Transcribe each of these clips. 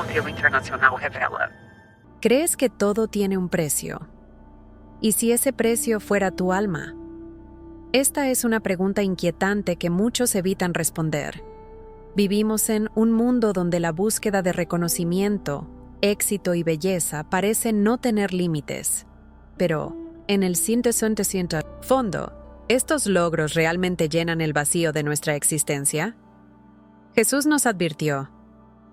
Sondeo Internacional revela. ¿Crees que todo tiene un precio? ¿Y si ese precio fuera tu alma? Esta es una pregunta inquietante que muchos evitan responder. Vivimos en un mundo donde la búsqueda de reconocimiento, éxito y belleza parece no tener límites. Pero, en el fondo, ¿estos logros realmente llenan el vacío de nuestra existencia? Jesús nos advirtió: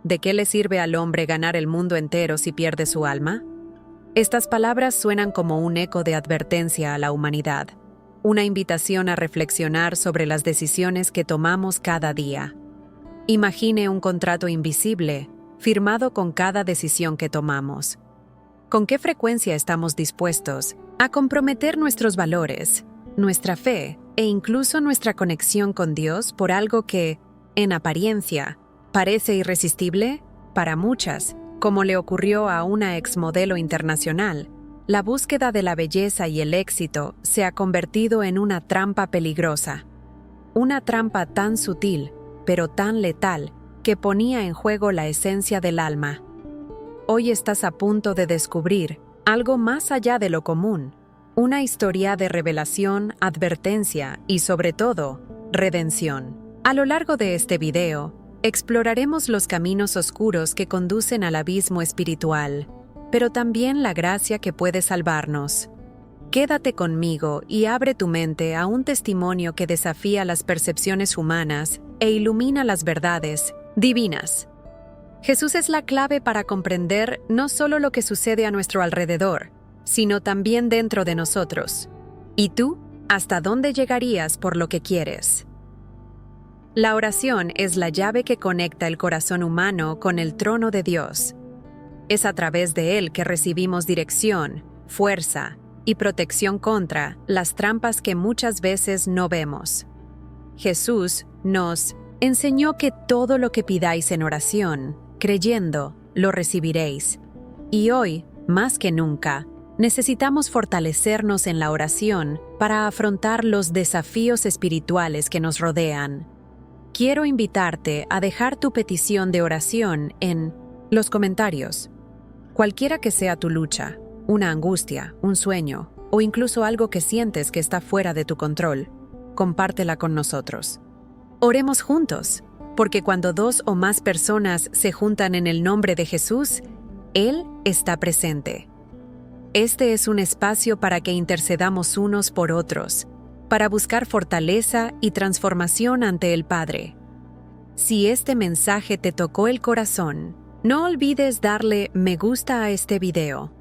¿de qué le sirve al hombre ganar el mundo entero si pierde su alma? Estas palabras suenan como un eco de advertencia a la humanidad, una invitación a reflexionar sobre las decisiones que tomamos cada día. Imagine un contrato invisible, firmado con cada decisión que tomamos. ¿Con qué frecuencia estamos dispuestos a comprometer nuestros valores, nuestra fe e incluso nuestra conexión con Dios por algo que, en apariencia, parece irresistible? Para muchas, como le ocurrió a una exmodelo internacional, la búsqueda de la belleza y el éxito se ha convertido en una trampa peligrosa. Una trampa tan sutil, pero tan letal, que ponía en juego la esencia del alma. Hoy estás a punto de descubrir algo más allá de lo común, una historia de revelación, advertencia y, sobre todo, redención. A lo largo de este video, exploraremos los caminos oscuros que conducen al abismo espiritual, pero también la gracia que puede salvarnos. Quédate conmigo y abre tu mente a un testimonio que desafía las percepciones humanas e ilumina las verdades divinas. Jesús es la clave para comprender no solo lo que sucede a nuestro alrededor, sino también dentro de nosotros. ¿Y tú? ¿Hasta dónde llegarías por lo que quieres? La oración es la llave que conecta el corazón humano con el trono de Dios. Es a través de él que recibimos dirección, fuerza y protección contra las trampas que muchas veces no vemos. Jesús nos enseñó que todo lo que pidáis en oración, creyendo, lo recibiréis. Y hoy, más que nunca, necesitamos fortalecernos en la oración para afrontar los desafíos espirituales que nos rodean. Quiero invitarte a dejar tu petición de oración en los comentarios. Cualquiera que sea tu lucha, una angustia, un sueño o incluso algo que sientes que está fuera de tu control, compártela con nosotros. Oremos juntos, porque cuando 2 o más personas se juntan en el nombre de Jesús, Él está presente. Este es un espacio para que intercedamos unos por otros, para buscar fortaleza y transformación ante el Padre. Si este mensaje te tocó el corazón, no olvides darle me gusta a este video.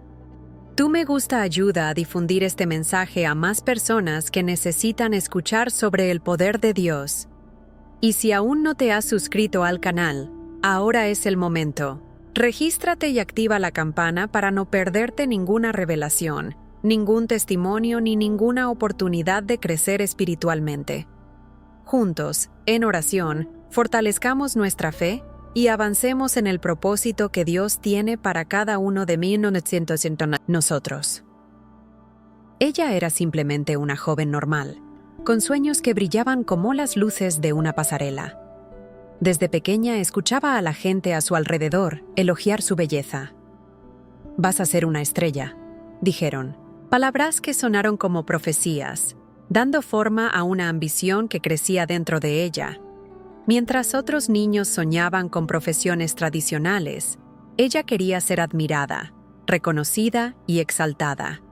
Tu me gusta ayuda a difundir este mensaje a más personas que necesitan escuchar sobre el poder de Dios. Y si aún no te has suscrito al canal, ahora es el momento. Regístrate y activa la campana para no perderte ninguna revelación, ningún testimonio ni ninguna oportunidad de crecer espiritualmente. Juntos, en oración, fortalezcamos nuestra fe y avancemos en el propósito que Dios tiene para cada uno de nosotros. Ella era simplemente una joven normal, con sueños que brillaban como las luces de una pasarela. Desde pequeña escuchaba a la gente a su alrededor elogiar su belleza. «Vas a ser una estrella», dijeron, palabras que sonaron como profecías, dando forma a una ambición que crecía dentro de ella. Mientras otros niños soñaban con profesiones tradicionales, ella quería ser admirada, reconocida y exaltada.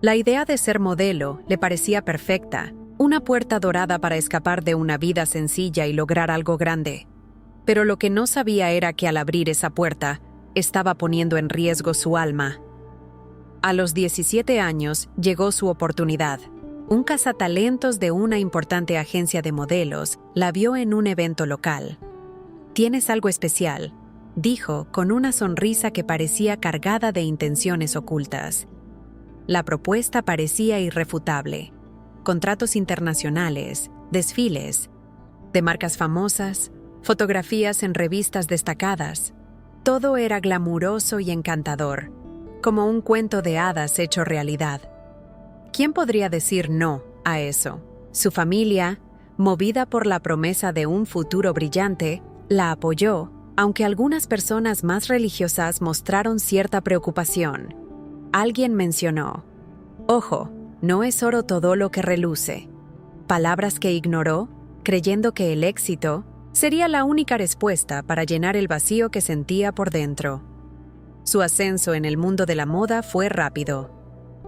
La idea de ser modelo le parecía perfecta, una puerta dorada para escapar de una vida sencilla y lograr algo grande. Pero lo que no sabía era que al abrir esa puerta, estaba poniendo en riesgo su alma. A los 17 años llegó su oportunidad. Un cazatalentos de una importante agencia de modelos la vio en un evento local. «Tienes algo especial», dijo con una sonrisa que parecía cargada de intenciones ocultas. La propuesta parecía irrefutable. Contratos internacionales, desfiles, de marcas famosas, fotografías en revistas destacadas. Todo era glamuroso y encantador, como un cuento de hadas hecho realidad. ¿Quién podría decir no a eso? Su familia, movida por la promesa de un futuro brillante, la apoyó aunque algunas personas más religiosas mostraron cierta preocupación. Alguien mencionó: «Ojo, no es oro todo lo que reluce». Palabras que ignoró, creyendo que el éxito sería la única respuesta para llenar el vacío que sentía por dentro. Su ascenso en el mundo de la moda fue rápido.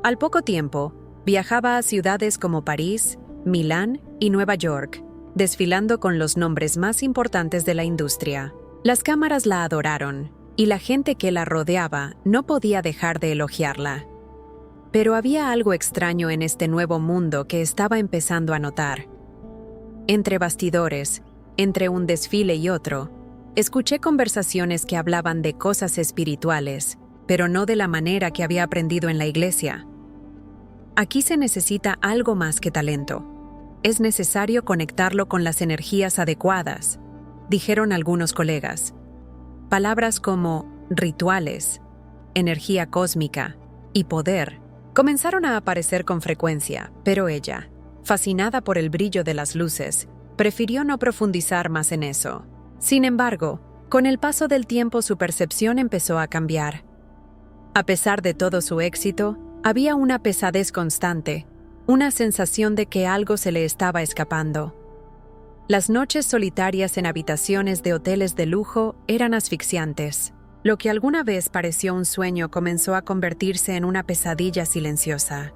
Al poco tiempo, viajaba a ciudades como París, Milán y Nueva York, desfilando con los nombres más importantes de la industria. Las cámaras la adoraron, y la gente que la rodeaba no podía dejar de elogiarla. Pero había algo extraño en este nuevo mundo que estaba empezando a notar. Entre bastidores, entre un desfile y otro, escuché conversaciones que hablaban de cosas espirituales, pero no de la manera que había aprendido en la iglesia. Aquí se necesita algo más que talento. Es necesario conectarlo con las energías adecuadas, dijeron algunos colegas. Palabras como rituales, energía cósmica y poder comenzaron a aparecer con frecuencia, pero ella, fascinada por el brillo de las luces, prefirió no profundizar más en eso. Sin embargo, con el paso del tiempo su percepción empezó a cambiar. A pesar de todo su éxito, había una pesadez constante, una sensación de que algo se le estaba escapando. Las noches solitarias en habitaciones de hoteles de lujo eran asfixiantes. Lo que alguna vez pareció un sueño comenzó a convertirse en una pesadilla silenciosa.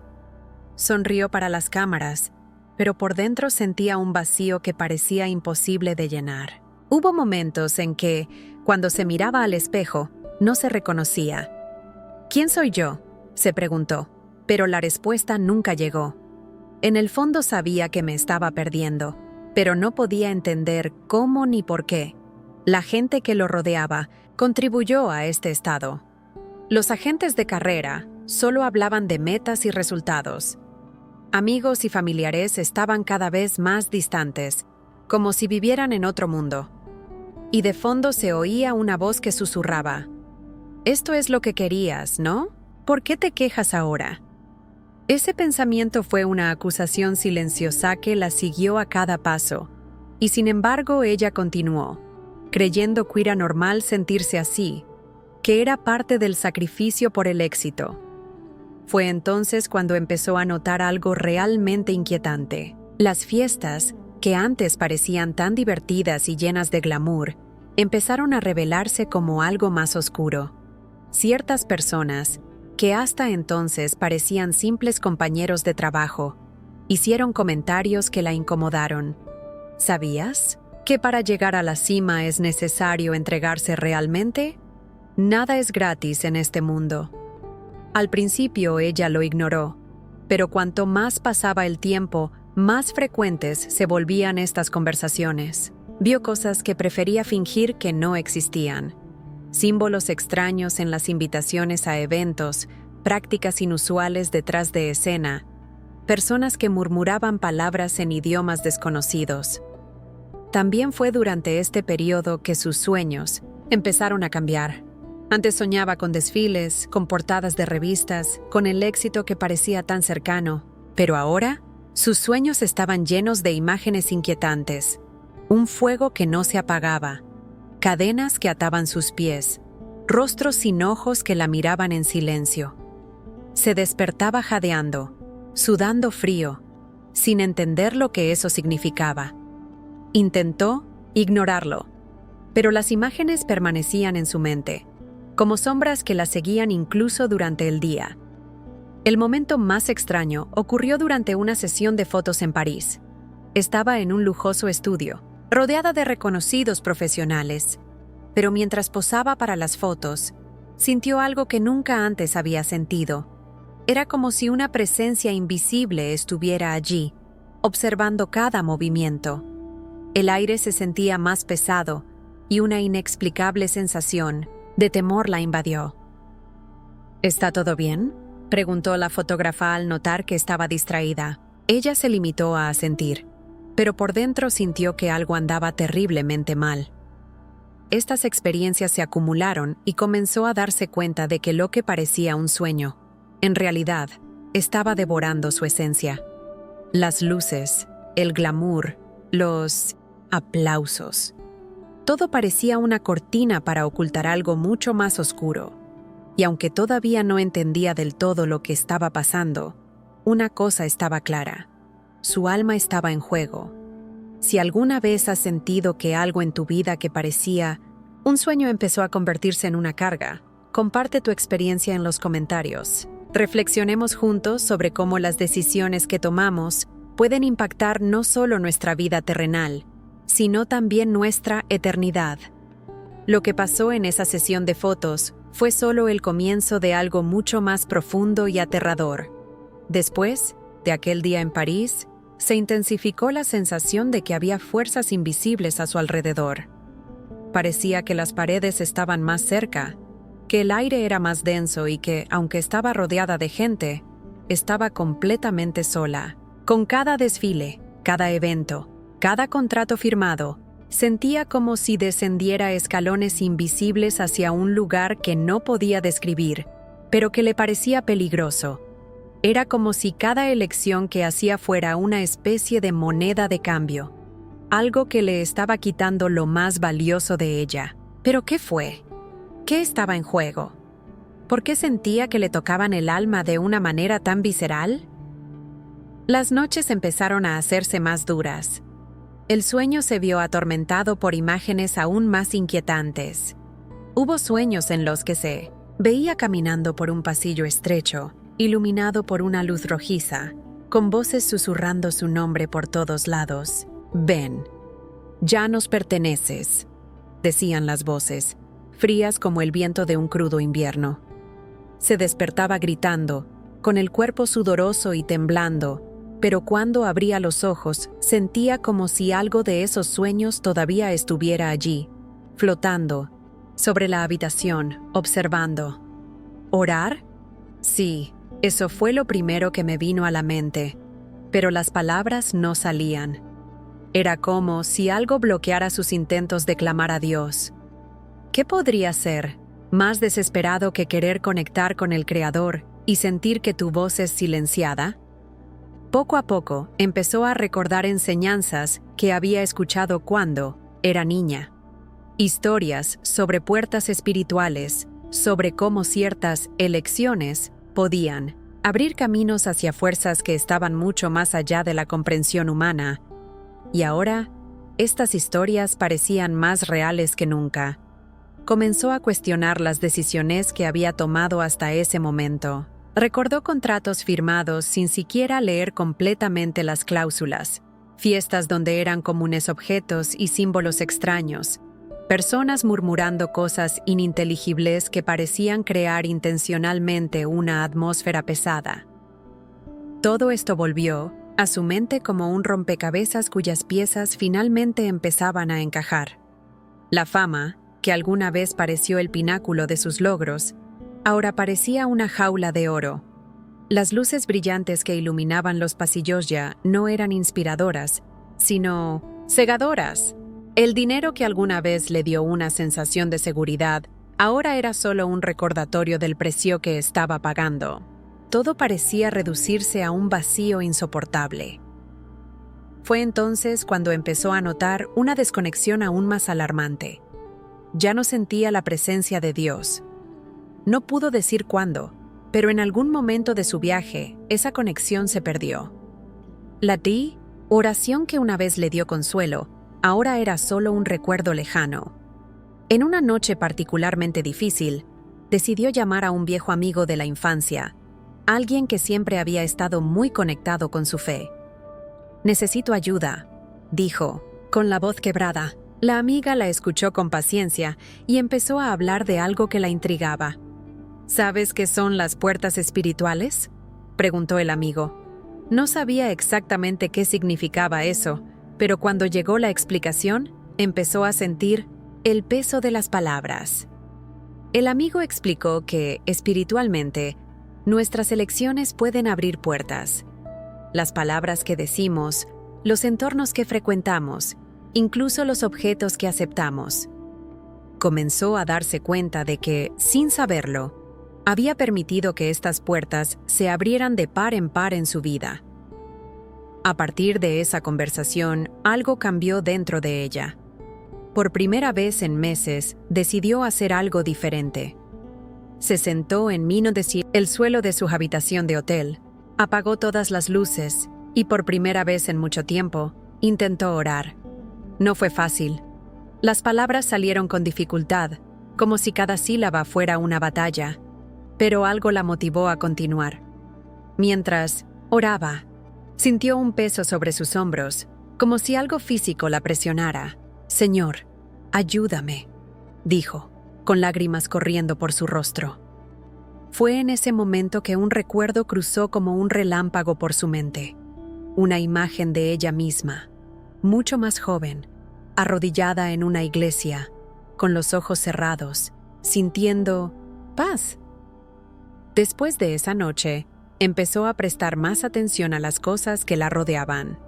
Sonrió para las cámaras, pero por dentro sentía un vacío que parecía imposible de llenar. Hubo momentos en que, cuando se miraba al espejo, no se reconocía. «¿Quién soy yo?», se preguntó, pero la respuesta nunca llegó. En el fondo sabía que me estaba perdiendo, pero no podía entender cómo ni por qué. La gente que lo rodeaba contribuyó a este estado. Los agentes de carrera solo hablaban de metas y resultados. Amigos y familiares estaban cada vez más distantes, como si vivieran en otro mundo. Y de fondo se oía una voz que susurraba: «Esto es lo que querías, ¿no? ¿Por qué te quejas ahora?». Ese pensamiento fue una acusación silenciosa que la siguió a cada paso, y sin embargo ella continuó, creyendo que era normal sentirse así, que era parte del sacrificio por el éxito. Fue entonces cuando empezó a notar algo realmente inquietante. Las fiestas, que antes parecían tan divertidas y llenas de glamour, empezaron a revelarse como algo más oscuro. Ciertas personas, que hasta entonces parecían simples compañeros de trabajo, hicieron comentarios que la incomodaron. ¿Sabías que para llegar a la cima es necesario entregarse realmente? Nada es gratis en este mundo. Al principio ella lo ignoró, pero cuanto más pasaba el tiempo, más frecuentes se volvían estas conversaciones. Vio cosas que prefería fingir que no existían. Símbolos extraños en las invitaciones a eventos, prácticas inusuales detrás de escena, personas que murmuraban palabras en idiomas desconocidos. También fue durante este periodo que sus sueños empezaron a cambiar. Antes soñaba con desfiles, con portadas de revistas, con el éxito que parecía tan cercano, pero ahora sus sueños estaban llenos de imágenes inquietantes, un fuego que no se apagaba, cadenas que ataban sus pies, rostros sin ojos que la miraban en silencio. Se despertaba jadeando, sudando frío, sin entender lo que eso significaba. Intentó ignorarlo, pero las imágenes permanecían en su mente, como sombras que la seguían incluso durante el día. El momento más extraño ocurrió durante una sesión de fotos en París. Estaba en un lujoso estudio, rodeada de reconocidos profesionales, pero mientras posaba para las fotos, sintió algo que nunca antes había sentido. Era como si una presencia invisible estuviera allí, observando cada movimiento. El aire se sentía más pesado y una inexplicable sensación de temor la invadió. ¿Está todo bien?, preguntó la fotógrafa al notar que estaba distraída. Ella se limitó a asentir, pero por dentro sintió que algo andaba terriblemente mal. Estas experiencias se acumularon y comenzó a darse cuenta de que lo que parecía un sueño, en realidad, estaba devorando su esencia. Las luces, el glamour, los aplausos. Todo parecía una cortina para ocultar algo mucho más oscuro. Y aunque todavía no entendía del todo lo que estaba pasando, una cosa estaba clara: su alma estaba en juego. Si alguna vez has sentido que algo en tu vida que parecía un sueño empezó a convertirse en una carga, comparte tu experiencia en los comentarios. Reflexionemos juntos sobre cómo las decisiones que tomamos pueden impactar no solo nuestra vida terrenal, sino también nuestra eternidad. Lo que pasó en esa sesión de fotos fue solo el comienzo de algo mucho más profundo y aterrador. Después de aquel día en París, se intensificó la sensación de que había fuerzas invisibles a su alrededor. Parecía que las paredes estaban más cerca, que el aire era más denso y que, aunque estaba rodeada de gente, estaba completamente sola. Con cada desfile, cada evento, cada contrato firmado, sentía como si descendiera escalones invisibles hacia un lugar que no podía describir, pero que le parecía peligroso. Era como si cada elección que hacía fuera una especie de moneda de cambio, algo que le estaba quitando lo más valioso de ella. ¿Pero qué fue? ¿Qué estaba en juego? ¿Por qué sentía que le tocaban el alma de una manera tan visceral? Las noches empezaron a hacerse más duras. El sueño se vio atormentado por imágenes aún más inquietantes. Hubo sueños en los que se veía caminando por un pasillo estrecho, iluminado por una luz rojiza, con voces susurrando su nombre por todos lados. «Ven, ya nos perteneces», decían las voces, frías como el viento de un crudo invierno. Se despertaba gritando, con el cuerpo sudoroso y temblando, pero cuando abría los ojos, sentía como si algo de esos sueños todavía estuviera allí, flotando, sobre la habitación, observando. ¿Orar? Sí, eso fue lo primero que me vino a la mente, pero las palabras no salían. Era como si algo bloqueara sus intentos de clamar a Dios. ¿Qué podría ser más desesperado que querer conectar con el Creador y sentir que tu voz es silenciada? Poco a poco empezó a recordar enseñanzas que había escuchado cuando era niña. Historias sobre puertas espirituales, sobre cómo ciertas elecciones podían abrir caminos hacia fuerzas que estaban mucho más allá de la comprensión humana. Y ahora, estas historias parecían más reales que nunca. Comenzó a cuestionar las decisiones que había tomado hasta ese momento. Recordó contratos firmados sin siquiera leer completamente las cláusulas, fiestas donde eran comunes objetos y símbolos extraños, personas murmurando cosas ininteligibles que parecían crear intencionalmente una atmósfera pesada. Todo esto volvió a su mente como un rompecabezas cuyas piezas finalmente empezaban a encajar. La fama, que alguna vez pareció el pináculo de sus logros, ahora parecía una jaula de oro. Las luces brillantes que iluminaban los pasillos ya no eran inspiradoras, sino cegadoras. El dinero que alguna vez le dio una sensación de seguridad, ahora era solo un recordatorio del precio que estaba pagando. Todo parecía reducirse a un vacío insoportable. Fue entonces cuando empezó a notar una desconexión aún más alarmante. Ya no sentía la presencia de Dios. No pudo decir cuándo, pero en algún momento de su viaje, esa conexión se perdió. La Ti, oración que una vez le dio consuelo, ahora era solo un recuerdo lejano. En una noche particularmente difícil, decidió llamar a un viejo amigo de la infancia, alguien que siempre había estado muy conectado con su fe. «Necesito ayuda», dijo, con la voz quebrada. La amiga la escuchó con paciencia y empezó a hablar de algo que la intrigaba. «¿Sabes qué son las puertas espirituales?», preguntó el amigo. No sabía exactamente qué significaba eso, pero cuando llegó la explicación, empezó a sentir el peso de las palabras. El amigo explicó que, espiritualmente, nuestras elecciones pueden abrir puertas. Las palabras que decimos, los entornos que frecuentamos, incluso los objetos que aceptamos. Comenzó a darse cuenta de que, sin saberlo, había permitido que estas puertas se abrieran de par en su vida. A partir de esa conversación, algo cambió dentro de ella. por primera vez en meses, decidió hacer algo diferente. Se sentó en el suelo de su habitación de hotel, apagó todas las luces y por primera vez en mucho tiempo, intentó orar. No fue fácil. Las palabras salieron con dificultad, como si cada sílaba fuera una batalla, pero algo la motivó a continuar. Mientras oraba, sintió un peso sobre sus hombros, como si algo físico la presionara. «Señor, ayúdame», dijo, con lágrimas corriendo por su rostro. Fue en ese momento que un recuerdo cruzó como un relámpago por su mente. Una imagen de ella misma, mucho más joven, arrodillada en una iglesia, con los ojos cerrados, sintiendo paz. Después de esa noche, empezó a prestar más atención a las cosas que la rodeaban.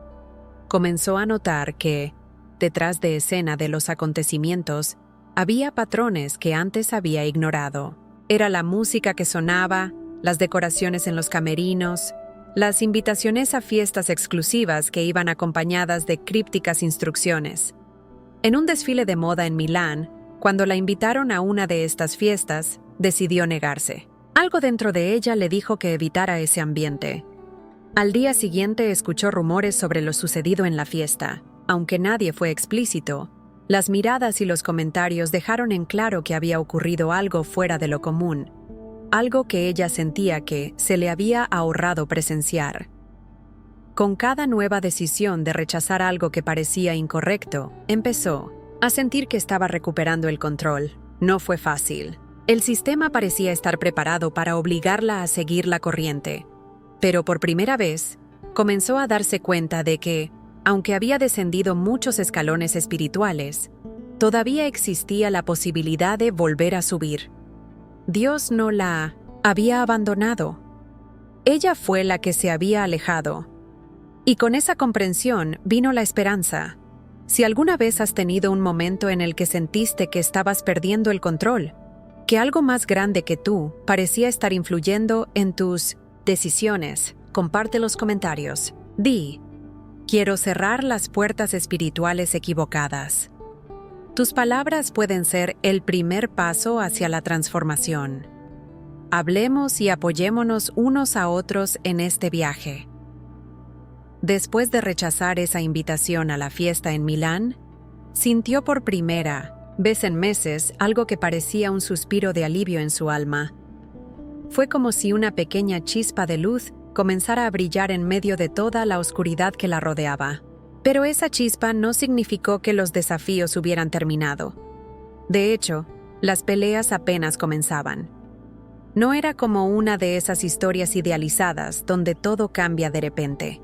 Comenzó a notar que, detrás de escena de los acontecimientos, había patrones que antes había ignorado. Era la música que sonaba, las decoraciones en los camerinos, las invitaciones a fiestas exclusivas que iban acompañadas de crípticas instrucciones. En un desfile de moda en Milán, cuando la invitaron a una de estas fiestas, decidió negarse. Algo dentro de ella le dijo que evitara ese ambiente. Al día siguiente escuchó rumores sobre lo sucedido en la fiesta. Aunque nadie fue explícito, las miradas y los comentarios dejaron en claro que había ocurrido algo fuera de lo común, algo que ella sentía que se le había ahorrado presenciar. Con cada nueva decisión de rechazar algo que parecía incorrecto, empezó a sentir que estaba recuperando el control. No fue fácil. El sistema parecía estar preparado para obligarla a seguir la corriente. Pero por primera vez, comenzó a darse cuenta de que, aunque había descendido muchos escalones espirituales, todavía existía la posibilidad de volver a subir. Dios no la había abandonado. Ella fue la que se había alejado. Y con esa comprensión vino la esperanza. Si alguna vez has tenido un momento en el que sentiste que estabas perdiendo el control, que algo más grande que tú parecía estar influyendo en tus decisiones, comparte los comentarios. Di: quiero cerrar las puertas espirituales equivocadas. Tus palabras pueden ser el primer paso hacia la transformación. Hablemos y apoyémonos unos a otros en este viaje. Después de rechazar esa invitación a la fiesta en Milán, sintió por primera vez en meses algo que parecía un suspiro de alivio en su alma. Fue como si una pequeña chispa de luz comenzara a brillar en medio de toda la oscuridad que la rodeaba. Pero esa chispa no significó que los desafíos hubieran terminado. De hecho, las peleas apenas comenzaban. No era como una de esas historias idealizadas donde todo cambia de repente.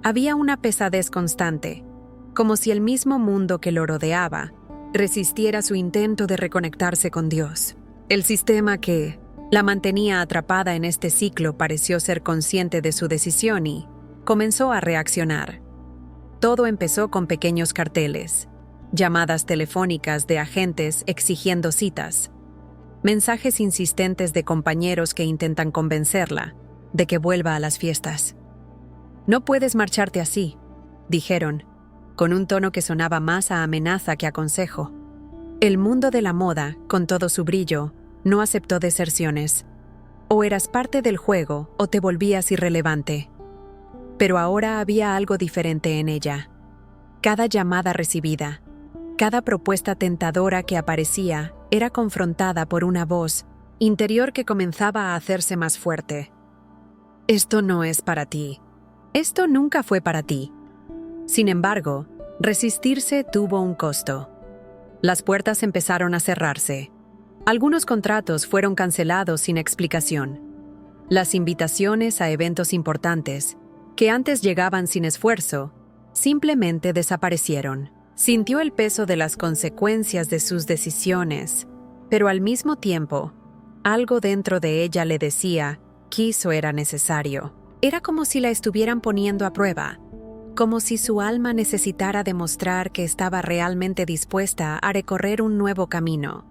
Había una pesadez constante, como si el mismo mundo que lo rodeaba resistiera su intento de reconectarse con Dios. El sistema que la mantenía atrapada en este ciclo pareció ser consciente de su decisión y comenzó a reaccionar. Todo empezó con pequeños carteles, llamadas telefónicas de agentes exigiendo citas, mensajes insistentes de compañeros que intentan convencerla de que vuelva a las fiestas. «No puedes marcharte así», dijeron, con un tono que sonaba más a amenaza que a consejo. El mundo de la moda, con todo su brillo, no aceptó deserciones. O eras parte del juego o te volvías irrelevante. Pero ahora había algo diferente en ella. Cada llamada recibida, cada propuesta tentadora que aparecía, era confrontada por una voz interior que comenzaba a hacerse más fuerte. «Esto no es para ti. Esto nunca fue para ti». Sin embargo, resistirse tuvo un costo. Las puertas empezaron a cerrarse. Algunos contratos fueron cancelados sin explicación. Las invitaciones a eventos importantes, que antes llegaban sin esfuerzo, simplemente desaparecieron. Sintió el peso de las consecuencias de sus decisiones, pero al mismo tiempo, algo dentro de ella le decía que eso era necesario. Era como si la estuvieran poniendo a prueba, como si su alma necesitara demostrar que estaba realmente dispuesta a recorrer un nuevo camino.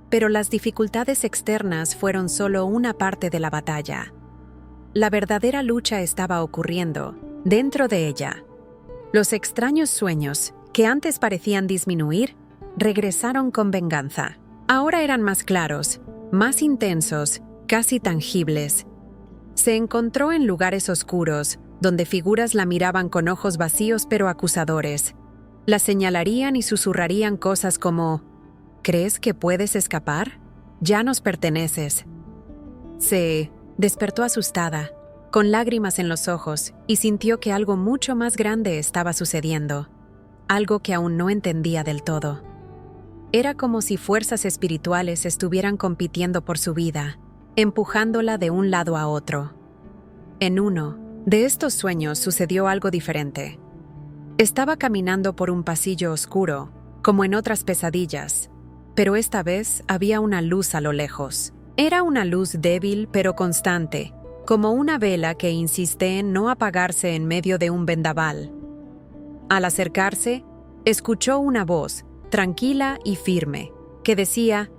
Pero las dificultades externas fueron solo una parte de la batalla. La verdadera lucha estaba ocurriendo dentro de ella. Los extraños sueños que antes parecían disminuir, regresaron con venganza. Ahora eran más claros, más intensos, casi tangibles. Se encontró en lugares oscuros, donde figuras la miraban con ojos vacíos pero acusadores. La señalarían y susurrarían cosas como: ¿crees que puedes escapar? Ya nos perteneces. Se despertó asustada, con lágrimas en los ojos, y sintió que algo mucho más grande estaba sucediendo, algo que aún no entendía del todo. Era como si fuerzas espirituales estuvieran compitiendo por su vida, empujándola de un lado a otro. En uno de estos sueños sucedió algo diferente. Estaba caminando por un pasillo oscuro, como en otras pesadillas, pero esta vez había una luz a lo lejos. Era una luz débil pero constante, como una vela que insiste en no apagarse en medio de un vendaval. Al acercarse, escuchó una voz, tranquila y firme, que decía: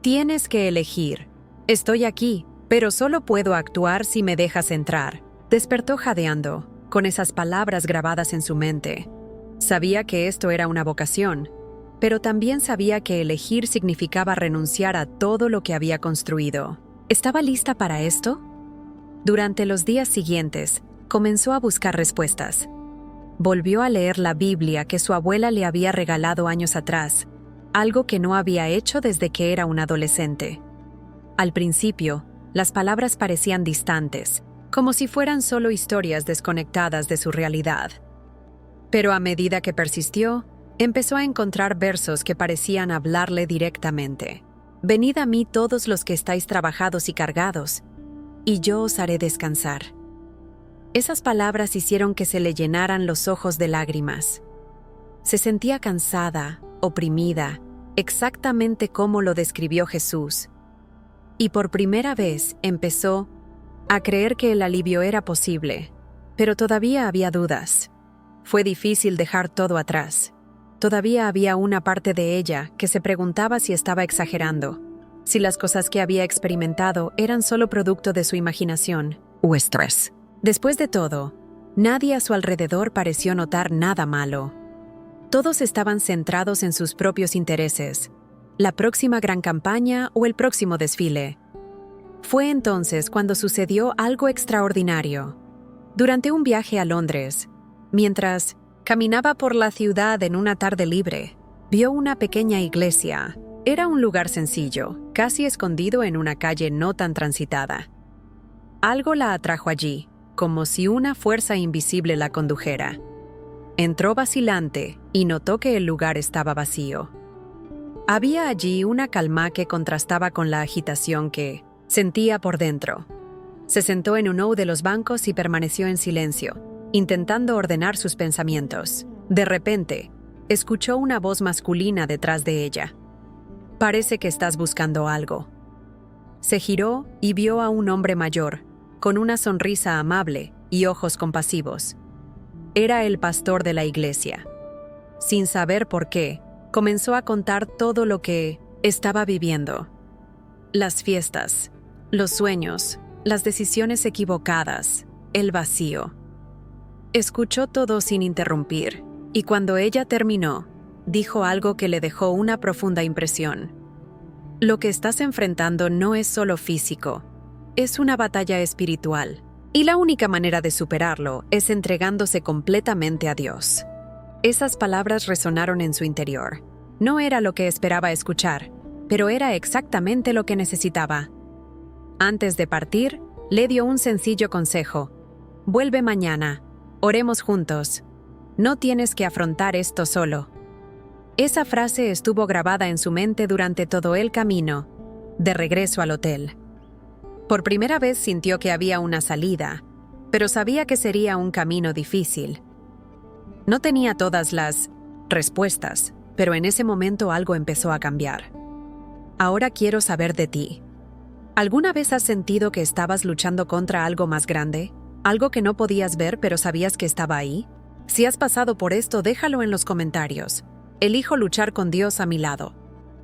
«Tienes que elegir. Estoy aquí, pero solo puedo actuar si me dejas entrar». Despertó jadeando, con esas palabras grabadas en su mente. Sabía que esto era una vocación, pero también sabía que elegir significaba renunciar a todo lo que había construido. ¿Estaba lista para esto? Durante los días siguientes, comenzó a buscar respuestas. Volvió a leer la Biblia que su abuela le había regalado años atrás, algo que no había hecho desde que era un adolescente. Al principio, las palabras parecían distantes, como si fueran solo historias desconectadas de su realidad. Pero a medida que persistió, empezó a encontrar versos que parecían hablarle directamente. «Venid a mí todos los que estáis trabajados y cargados, y yo os haré descansar». Esas palabras hicieron que se le llenaran los ojos de lágrimas. Se sentía cansada, oprimida, exactamente como lo describió Jesús. Y por primera vez empezó a creer que el alivio era posible, pero todavía había dudas. Fue difícil dejar todo atrás. Todavía había una parte de ella que se preguntaba si estaba exagerando, si las cosas que había experimentado eran solo producto de su imaginación o estrés. Después de todo, nadie a su alrededor pareció notar nada malo. Todos estaban centrados en sus propios intereses, la próxima gran campaña o el próximo desfile. Fue entonces cuando sucedió algo extraordinario. Durante un viaje a Londres, mientras caminaba por la ciudad en una tarde libre, vio una pequeña iglesia. Era un lugar sencillo, casi escondido en una calle no tan transitada. Algo la atrajo allí, como si una fuerza invisible la condujera. Entró vacilante y notó que el lugar estaba vacío. Había allí una calma que contrastaba con la agitación que sentía por dentro. Se sentó en uno de los bancos y permaneció en silencio, intentando ordenar sus pensamientos. De repente, escuchó una voz masculina detrás de ella. «Parece que estás buscando algo». Se giró y vio a un hombre mayor, con una sonrisa amable y ojos compasivos. Era el pastor de la iglesia. Sin saber por qué, comenzó a contar todo lo que estaba viviendo. Las fiestas, los sueños, las decisiones equivocadas, el vacío. Escuchó todo sin interrumpir, y cuando ella terminó, dijo algo que le dejó una profunda impresión. «Lo que estás enfrentando no es solo físico, es una batalla espiritual, y la única manera de superarlo es entregándose completamente a Dios». Esas palabras resonaron en su interior. No era lo que esperaba escuchar, pero era exactamente lo que necesitaba. Antes de partir, le dio un sencillo consejo: «Vuelve mañana, oremos juntos. No tienes que afrontar esto solo». Esa frase estuvo grabada en su mente durante todo el camino, de regreso al hotel. Por primera vez sintió que había una salida, pero sabía que sería un camino difícil. No tenía todas las respuestas, pero en ese momento algo empezó a cambiar. «Ahora quiero saber de ti. ¿Alguna vez has sentido que estabas luchando contra algo más grande? ¿Algo que no podías ver pero sabías que estaba ahí? Si has pasado por esto, déjalo en los comentarios. Elijo luchar con Dios a mi lado.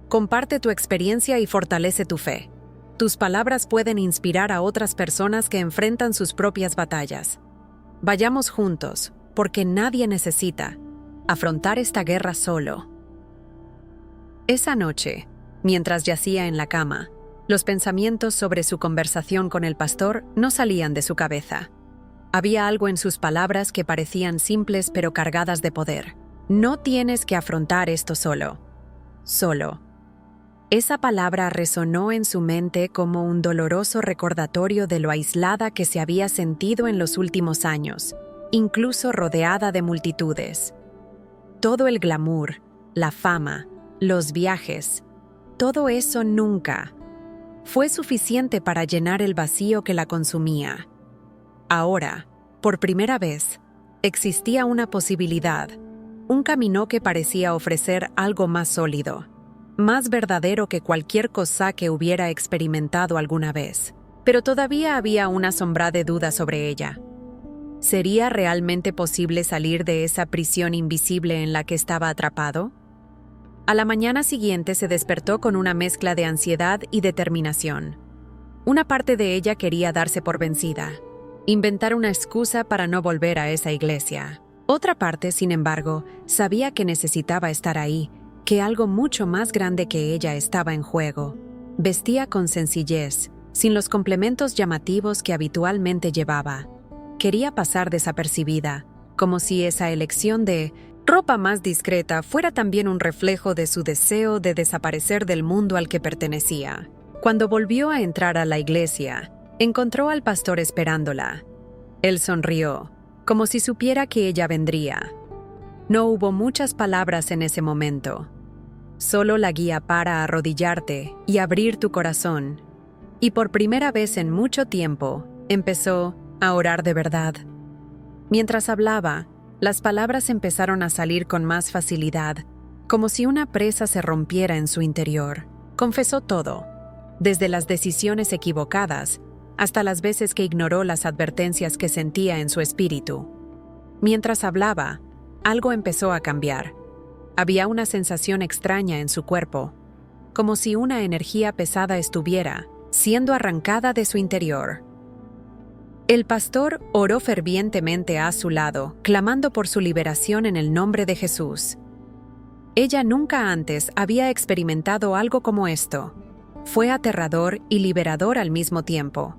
Comparte tu experiencia y fortalece tu fe. Tus palabras pueden inspirar a otras personas que enfrentan sus propias batallas. Vayamos juntos, porque nadie necesita afrontar esta guerra solo. Esa noche, mientras yacía en la cama, los pensamientos sobre su conversación con el pastor no salían de su cabeza. Había algo en sus palabras que parecían simples pero cargadas de poder. No tienes que afrontar esto solo. Solo. Esa palabra resonó en su mente como un doloroso recordatorio de lo aislada que se había sentido en los últimos años, incluso rodeada de multitudes. Todo el glamour, la fama, los viajes, todo eso nunca fue suficiente para llenar el vacío que la consumía. Ahora, por primera vez, existía una posibilidad, un camino que parecía ofrecer algo más sólido, más verdadero que cualquier cosa que hubiera experimentado alguna vez. Pero todavía había una sombra de duda sobre ella. ¿Sería realmente posible salir de esa prisión invisible en la que estaba atrapado? A la mañana siguiente se despertó con una mezcla de ansiedad y determinación. Una parte de ella quería darse por vencida, inventar una excusa para no volver a esa iglesia. Otra parte, sin embargo, sabía que necesitaba estar ahí, que algo mucho más grande que ella estaba en juego. Vestía con sencillez, sin los complementos llamativos que habitualmente llevaba. Quería pasar desapercibida, como si esa elección de ropa más discreta fuera también un reflejo de su deseo de desaparecer del mundo al que pertenecía. Cuando volvió a entrar a la iglesia, encontró al pastor esperándola. Él sonrió, como si supiera que ella vendría. No hubo muchas palabras en ese momento. Solo la guía para arrodillarte y abrir tu corazón. Y por primera vez en mucho tiempo, empezó a orar de verdad. Mientras hablaba, las palabras empezaron a salir con más facilidad, como si una presa se rompiera en su interior. Confesó todo, desde las decisiones equivocadas hasta las veces que ignoró las advertencias que sentía en su espíritu. Mientras hablaba, algo empezó a cambiar. Había una sensación extraña en su cuerpo, como si una energía pesada estuviera siendo arrancada de su interior. El pastor oró fervientemente a su lado, clamando por su liberación en el nombre de Jesús. Ella nunca antes había experimentado algo como esto. Fue aterrador y liberador al mismo tiempo,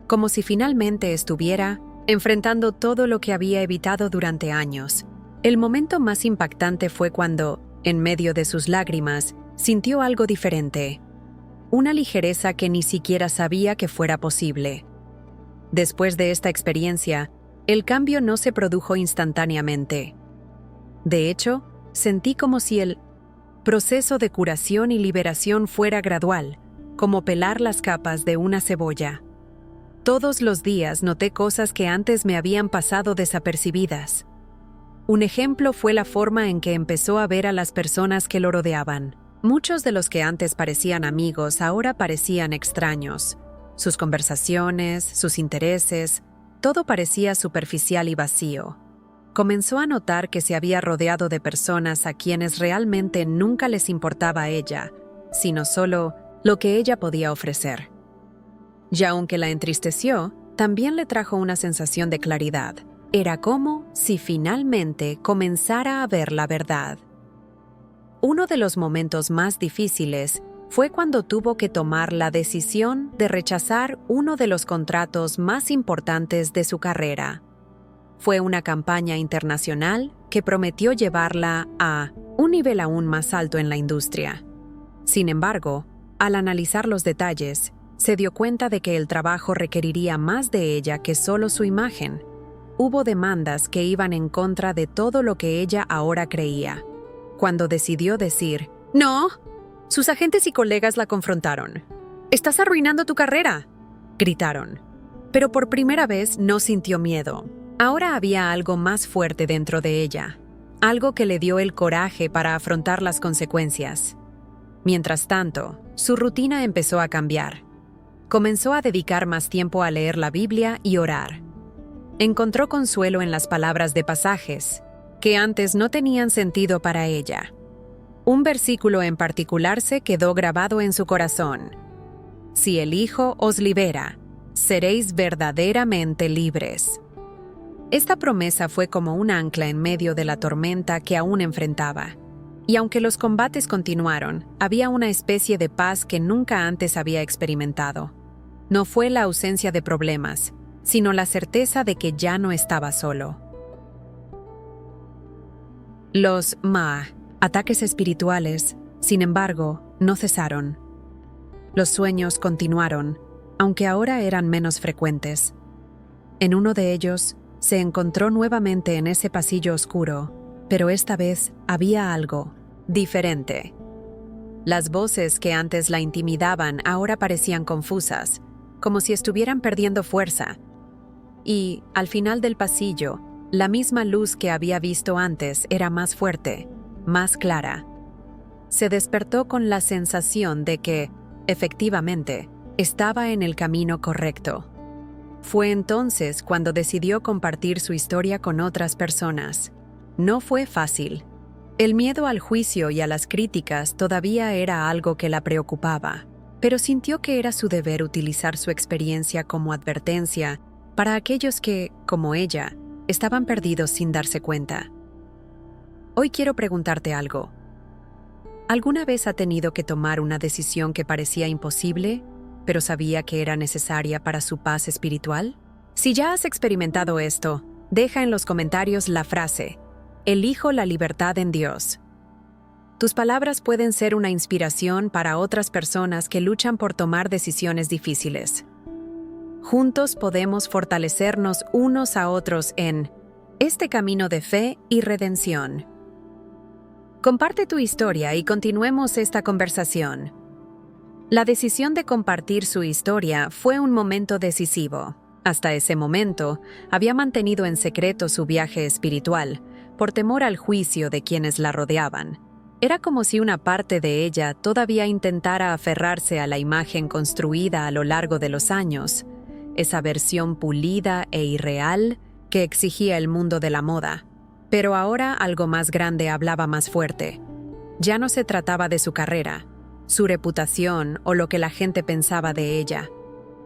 como si finalmente estuviera enfrentando todo lo que había evitado durante años. El momento más impactante fue cuando, en medio de sus lágrimas, sintió algo diferente. Una ligereza que ni siquiera sabía que fuera posible. Después de esta experiencia, el cambio no se produjo instantáneamente. De hecho, sentí como si el proceso de curación y liberación fuera gradual, como pelar las capas de una cebolla. Todos los días noté cosas que antes me habían pasado desapercibidas. Un ejemplo fue la forma en que empezó a ver a las personas que lo rodeaban. Muchos de los que antes parecían amigos ahora parecían extraños. Sus conversaciones, sus intereses, todo parecía superficial y vacío. Comenzó a notar que se había rodeado de personas a quienes realmente nunca les importaba a ella, sino solo lo que ella podía ofrecer. Y aunque la entristeció, también le trajo una sensación de claridad. Era como si finalmente comenzara a ver la verdad. Uno de los momentos más difíciles fue cuando tuvo que tomar la decisión de rechazar uno de los contratos más importantes de su carrera. Fue una campaña internacional que prometió llevarla a un nivel aún más alto en la industria. Sin embargo, al analizar los detalles, se dio cuenta de que el trabajo requeriría más de ella que solo su imagen. Hubo demandas que iban en contra de todo lo que ella ahora creía. Cuando decidió decir, «No», sus agentes y colegas la confrontaron. «¡Estás arruinando tu carrera!», gritaron. Pero por primera vez no sintió miedo. Ahora había algo más fuerte dentro de ella, algo que le dio el coraje para afrontar las consecuencias. Mientras tanto, su rutina empezó a cambiar. Comenzó a dedicar más tiempo a leer la Biblia y orar. Encontró consuelo en las palabras de pasajes, que antes no tenían sentido para ella. Un versículo en particular se quedó grabado en su corazón. «Si el Hijo os libera, seréis verdaderamente libres». Esta promesa fue como un ancla en medio de la tormenta que aún enfrentaba. Y aunque los combates continuaron, había una especie de paz que nunca antes había experimentado. No fue la ausencia de problemas, sino la certeza de que ya no estaba solo. Los ataques espirituales, sin embargo, no cesaron. Los sueños continuaron, aunque ahora eran menos frecuentes. En uno de ellos, se encontró nuevamente en ese pasillo oscuro, pero esta vez había algo diferente. Las voces que antes la intimidaban ahora parecían confusas, como si estuvieran perdiendo fuerza. Y, al final del pasillo, la misma luz que había visto antes era más fuerte, más clara. Se despertó con la sensación de que, efectivamente, estaba en el camino correcto. Fue entonces cuando decidió compartir su historia con otras personas. No fue fácil. El miedo al juicio y a las críticas todavía era algo que la preocupaba, pero sintió que era su deber utilizar su experiencia como advertencia para aquellos que, como ella, estaban perdidos sin darse cuenta. Hoy quiero preguntarte algo. ¿Alguna vez ha tenido que tomar una decisión que parecía imposible, pero sabía que era necesaria para su paz espiritual? Si ya has experimentado esto, deja en los comentarios la frase: elijo la libertad en Dios. Tus palabras pueden ser una inspiración para otras personas que luchan por tomar decisiones difíciles. Juntos podemos fortalecernos unos a otros en este camino de fe y redención. Comparte tu historia y continuemos esta conversación. La decisión de compartir su historia fue un momento decisivo. Hasta ese momento, había mantenido en secreto su viaje espiritual, por temor al juicio de quienes la rodeaban. Era como si una parte de ella todavía intentara aferrarse a la imagen construida a lo largo de los años, esa versión pulida e irreal que exigía el mundo de la moda. Pero ahora algo más grande hablaba más fuerte. Ya no se trataba de su carrera, su reputación o lo que la gente pensaba de ella.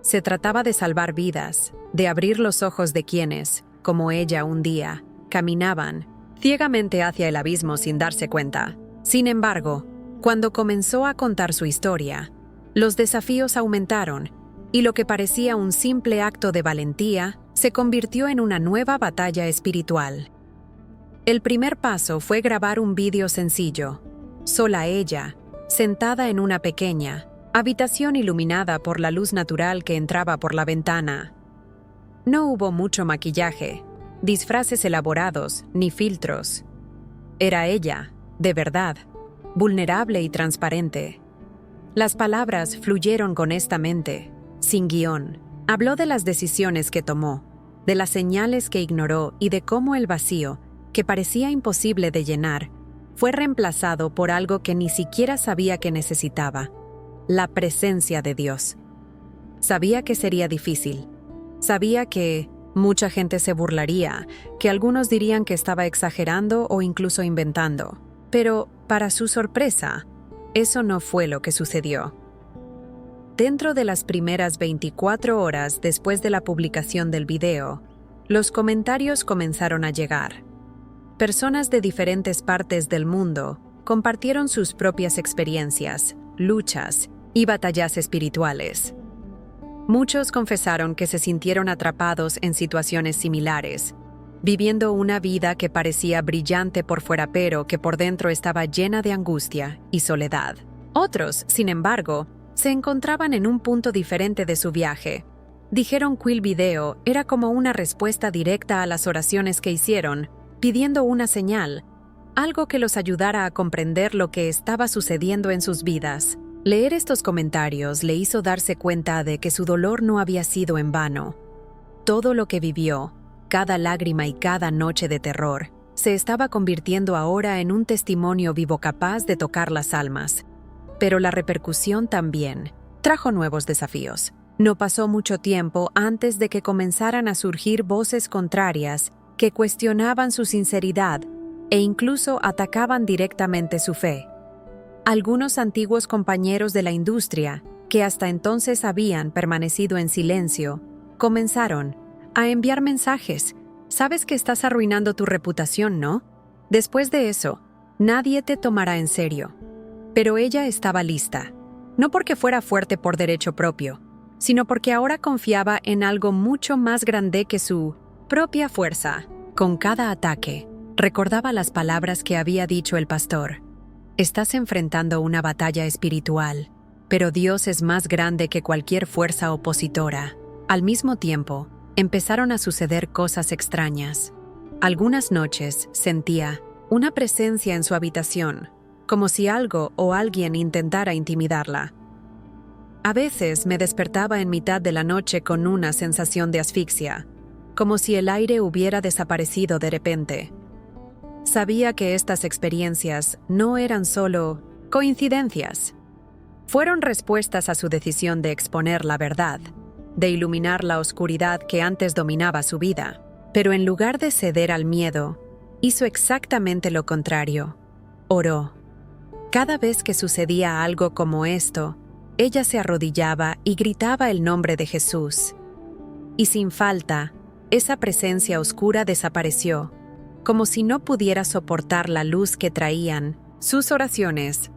Se trataba de salvar vidas, de abrir los ojos de quienes, como ella un día, caminaban ciegamente hacia el abismo sin darse cuenta. Sin embargo, cuando comenzó a contar su historia, los desafíos aumentaron y lo que parecía un simple acto de valentía se convirtió en una nueva batalla espiritual. El primer paso fue grabar un vídeo sencillo, sola ella, sentada en una pequeña habitación iluminada por la luz natural que entraba por la ventana. No hubo mucho maquillaje, disfraces elaborados, ni filtros. Era ella, de verdad, vulnerable y transparente. Las palabras fluyeron honestamente, sin guión. Habló de las decisiones que tomó, de las señales que ignoró y de cómo el vacío, que parecía imposible de llenar, fue reemplazado por algo que ni siquiera sabía que necesitaba: la presencia de Dios. Sabía que sería difícil. Sabía que mucha gente se burlaría, que algunos dirían que estaba exagerando o incluso inventando. Pero, para su sorpresa, eso no fue lo que sucedió. Dentro de las primeras 24 horas después de la publicación del video, los comentarios comenzaron a llegar. Personas de diferentes partes del mundo compartieron sus propias experiencias, luchas y batallas espirituales. Muchos confesaron que se sintieron atrapados en situaciones similares, viviendo una vida que parecía brillante por fuera pero que por dentro estaba llena de angustia y soledad. Otros, sin embargo, se encontraban en un punto diferente de su viaje. Dijeron que el video era como una respuesta directa a las oraciones que hicieron, pidiendo una señal, algo que los ayudara a comprender lo que estaba sucediendo en sus vidas. Leer estos comentarios le hizo darse cuenta de que su dolor no había sido en vano. Todo lo que vivió, cada lágrima y cada noche de terror, se estaba convirtiendo ahora en un testimonio vivo capaz de tocar las almas. Pero la repercusión también trajo nuevos desafíos. No pasó mucho tiempo antes de que comenzaran a surgir voces contrarias que cuestionaban su sinceridad e incluso atacaban directamente su fe. Algunos antiguos compañeros de la industria, que hasta entonces habían permanecido en silencio, comenzaron a enviar mensajes Sabes que estás arruinando tu reputación, ¿no? Después de eso, nadie te tomará en serio. Pero ella estaba lista, no porque fuera fuerte por derecho propio, sino porque ahora confiaba en algo mucho más grande que su propia fuerza. Con cada ataque, recordaba las palabras que había dicho el pastor. Estás enfrentando una batalla espiritual, pero Dios es más grande que cualquier fuerza opositora. Al mismo tiempo, empezaron a suceder cosas extrañas. Algunas noches sentía una presencia en su habitación, como si algo o alguien intentara intimidarla. A veces me despertaba en mitad de la noche con una sensación de asfixia, como si el aire hubiera desaparecido de repente. Sabía que estas experiencias no eran solo coincidencias. Fueron respuestas a su decisión de exponer la verdad, de iluminar la oscuridad que antes dominaba su vida. Pero en lugar de ceder al miedo, hizo exactamente lo contrario. Oró. Cada vez que sucedía algo como esto, ella se arrodillaba y gritaba el nombre de Jesús. Y sin falta, esa presencia oscura desapareció, como si no pudiera soportar la luz que traían sus oraciones.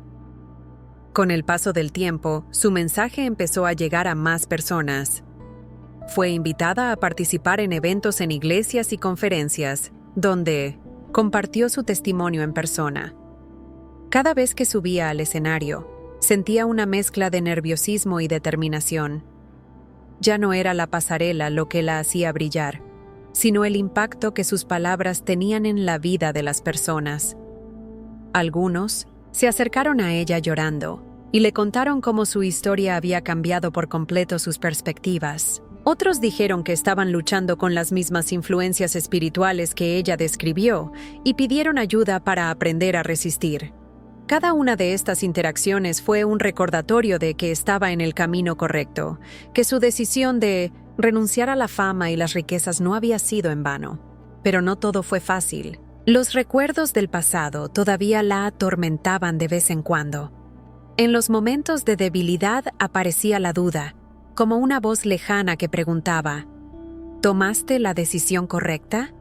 Con el paso del tiempo, su mensaje empezó a llegar a más personas. Fue invitada a participar en eventos en iglesias y conferencias, donde compartió su testimonio en persona. Cada vez que subía al escenario, sentía una mezcla de nerviosismo y determinación. Ya no era la pasarela lo que la hacía brillar, sino el impacto que sus palabras tenían en la vida de las personas. Algunos se acercaron a ella llorando y le contaron cómo su historia había cambiado por completo sus perspectivas. Otros dijeron que estaban luchando con las mismas influencias espirituales que ella describió y pidieron ayuda para aprender a resistir. Cada una de estas interacciones fue un recordatorio de que estaba en el camino correcto, que su decisión de renunciar a la fama y las riquezas no había sido en vano. Pero no todo fue fácil. Los recuerdos del pasado todavía la atormentaban de vez en cuando. En los momentos de debilidad aparecía la duda, como una voz lejana que preguntaba: ¿tomaste la decisión correcta?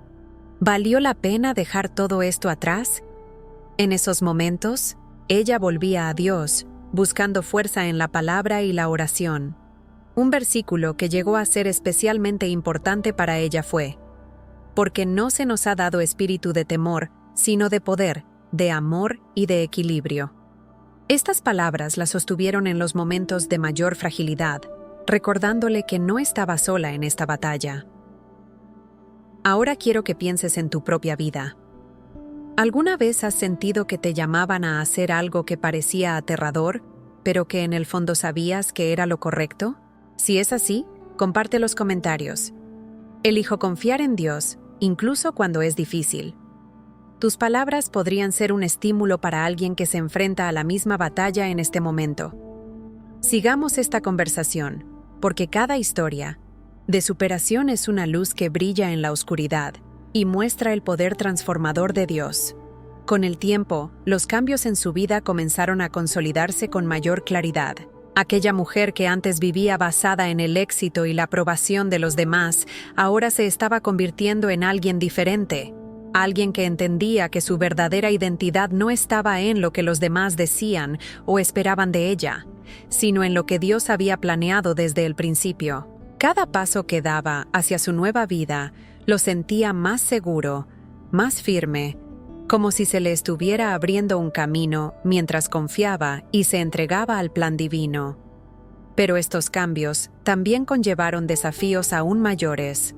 ¿Valió la pena dejar todo esto atrás? En esos momentos, ella volvía a Dios, buscando fuerza en la palabra y la oración. Un versículo que llegó a ser especialmente importante para ella fue: porque no se nos ha dado espíritu de temor, sino de poder, de amor y de equilibrio. Estas palabras la sostuvieron en los momentos de mayor fragilidad, recordándole que no estaba sola en esta batalla. Ahora quiero que pienses en tu propia vida. ¿Alguna vez has sentido que te llamaban a hacer algo que parecía aterrador, pero que en el fondo sabías que era lo correcto? Si es así, comparte los comentarios. Elijo confiar en Dios, incluso cuando es difícil. Tus palabras podrían ser un estímulo para alguien que se enfrenta a la misma batalla en este momento. Sigamos esta conversación, porque cada historia de superación es una luz que brilla en la oscuridad y muestra el poder transformador de Dios. Con el tiempo, los cambios en su vida comenzaron a consolidarse con mayor claridad. Aquella mujer que antes vivía basada en el éxito y la aprobación de los demás, ahora se estaba convirtiendo en alguien diferente. Alguien que entendía que su verdadera identidad no estaba en lo que los demás decían o esperaban de ella, sino en lo que Dios había planeado desde el principio. Cada paso que daba hacia su nueva vida lo sentía más seguro, más firme, como si se le estuviera abriendo un camino mientras confiaba y se entregaba al plan divino. Pero estos cambios también conllevaron desafíos aún mayores.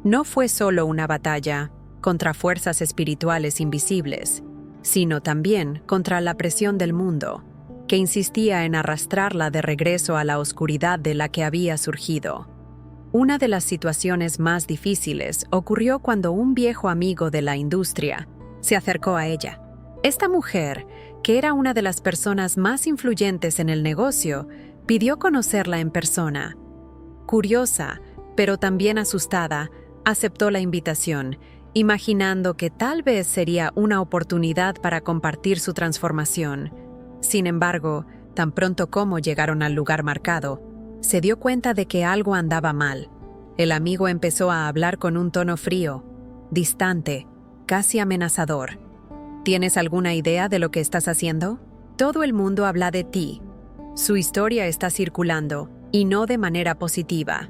No fue solo una batalla contra fuerzas espirituales invisibles, sino también contra la presión del mundo, que insistía en arrastrarla de regreso a la oscuridad de la que había surgido. Una de las situaciones más difíciles ocurrió cuando un viejo amigo de la industria se acercó a ella. Esta mujer, que era una de las personas más influyentes en el negocio, pidió conocerla en persona. Curiosa, pero también asustada, aceptó la invitación, imaginando que tal vez sería una oportunidad para compartir su transformación. Sin embargo, tan pronto como llegaron al lugar marcado, se dio cuenta de que algo andaba mal. El amigo empezó a hablar con un tono frío, distante, casi amenazador. ¿Tienes alguna idea de lo que estás haciendo? Todo el mundo habla de ti. Su historia está circulando, y no de manera positiva.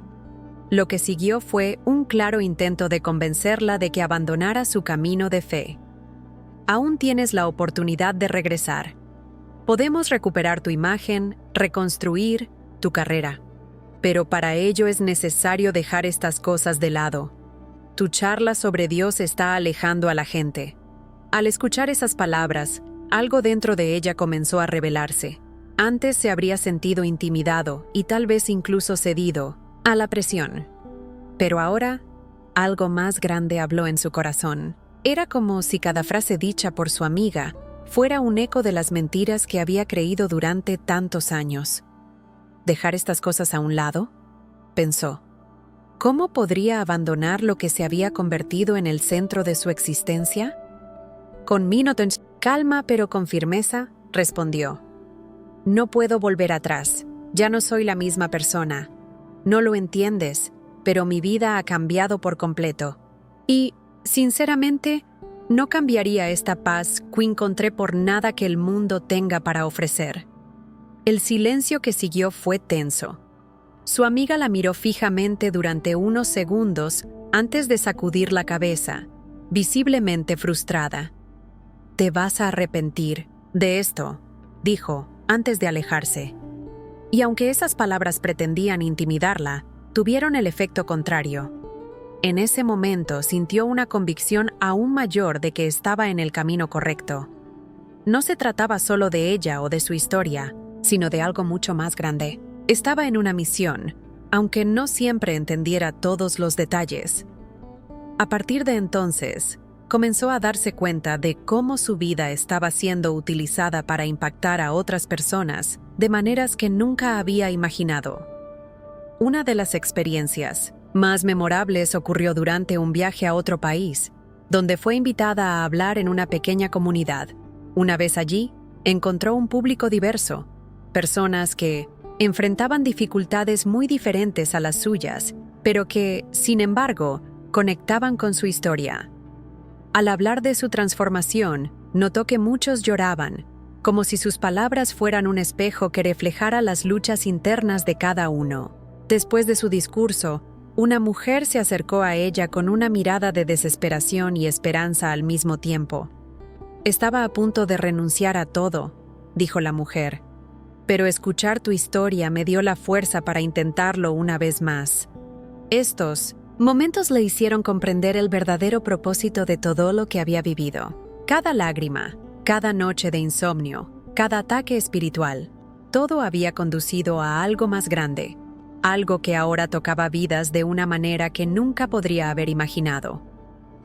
Lo que siguió fue un claro intento de convencerla de que abandonara su camino de fe. Aún tienes la oportunidad de regresar. Podemos recuperar tu imagen, reconstruir tu carrera. Pero para ello es necesario dejar estas cosas de lado. Tu charla sobre Dios está alejando a la gente. Al escuchar esas palabras, algo dentro de ella comenzó a revelarse. Antes se habría sentido intimidado y tal vez incluso cedido a la presión. Pero ahora, algo más grande habló en su corazón. Era como si cada frase dicha por su amiga fuera un eco de las mentiras que había creído durante tantos años. ¿Dejar estas cosas a un lado?, pensó. ¿Cómo podría abandonar lo que se había convertido en el centro de su existencia? Con calma pero con firmeza, respondió. No puedo volver atrás. Ya no soy la misma persona. No lo entiendes, pero mi vida ha cambiado por completo. Y, sinceramente, no cambiaría esta paz que encontré por nada que el mundo tenga para ofrecer. El silencio que siguió fue tenso. Su amiga la miró fijamente durante unos segundos antes de sacudir la cabeza, visiblemente frustrada. «Te vas a arrepentir de esto», dijo, antes de alejarse. Y aunque esas palabras pretendían intimidarla, tuvieron el efecto contrario. En ese momento sintió una convicción aún mayor de que estaba en el camino correcto. No se trataba solo de ella o de su historia, sino de algo mucho más grande. Estaba en una misión, aunque no siempre entendiera todos los detalles. A partir de entonces, comenzó a darse cuenta de cómo su vida estaba siendo utilizada para impactar a otras personas de maneras que nunca había imaginado. Una de las experiencias más memorables ocurrió durante un viaje a otro país, donde fue invitada a hablar en una pequeña comunidad. Una vez allí, encontró un público diverso, personas que enfrentaban dificultades muy diferentes a las suyas, pero que, sin embargo, conectaban con su historia. Al hablar de su transformación, notó que muchos lloraban, como si sus palabras fueran un espejo que reflejara las luchas internas de cada uno. Después de su discurso, una mujer se acercó a ella con una mirada de desesperación y esperanza al mismo tiempo. «Estaba a punto de renunciar a todo», dijo la mujer, «pero escuchar tu historia me dio la fuerza para intentarlo una vez más». Estos momentos le hicieron comprender el verdadero propósito de todo lo que había vivido. Cada lágrima, cada noche de insomnio, cada ataque espiritual, todo había conducido a algo más grande, algo que ahora tocaba vidas de una manera que nunca podría haber imaginado.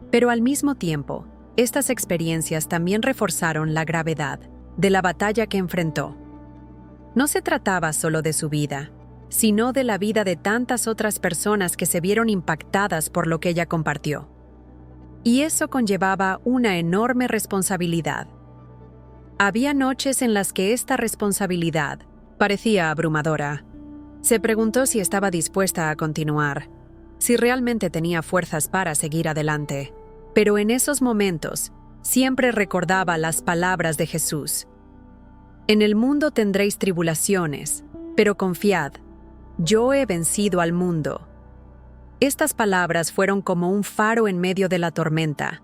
Pero al mismo tiempo, estas experiencias también reforzaron la gravedad de la batalla que enfrentó. No se trataba solo de su vida, sino de la vida de tantas otras personas que se vieron impactadas por lo que ella compartió. Y eso conllevaba una enorme responsabilidad. Había noches en las que esta responsabilidad parecía abrumadora. Se preguntó si estaba dispuesta a continuar, si realmente tenía fuerzas para seguir adelante. Pero en esos momentos, siempre recordaba las palabras de Jesús. «En el mundo tendréis tribulaciones, pero confiad, yo he vencido al mundo». Estas palabras fueron como un faro en medio de la tormenta,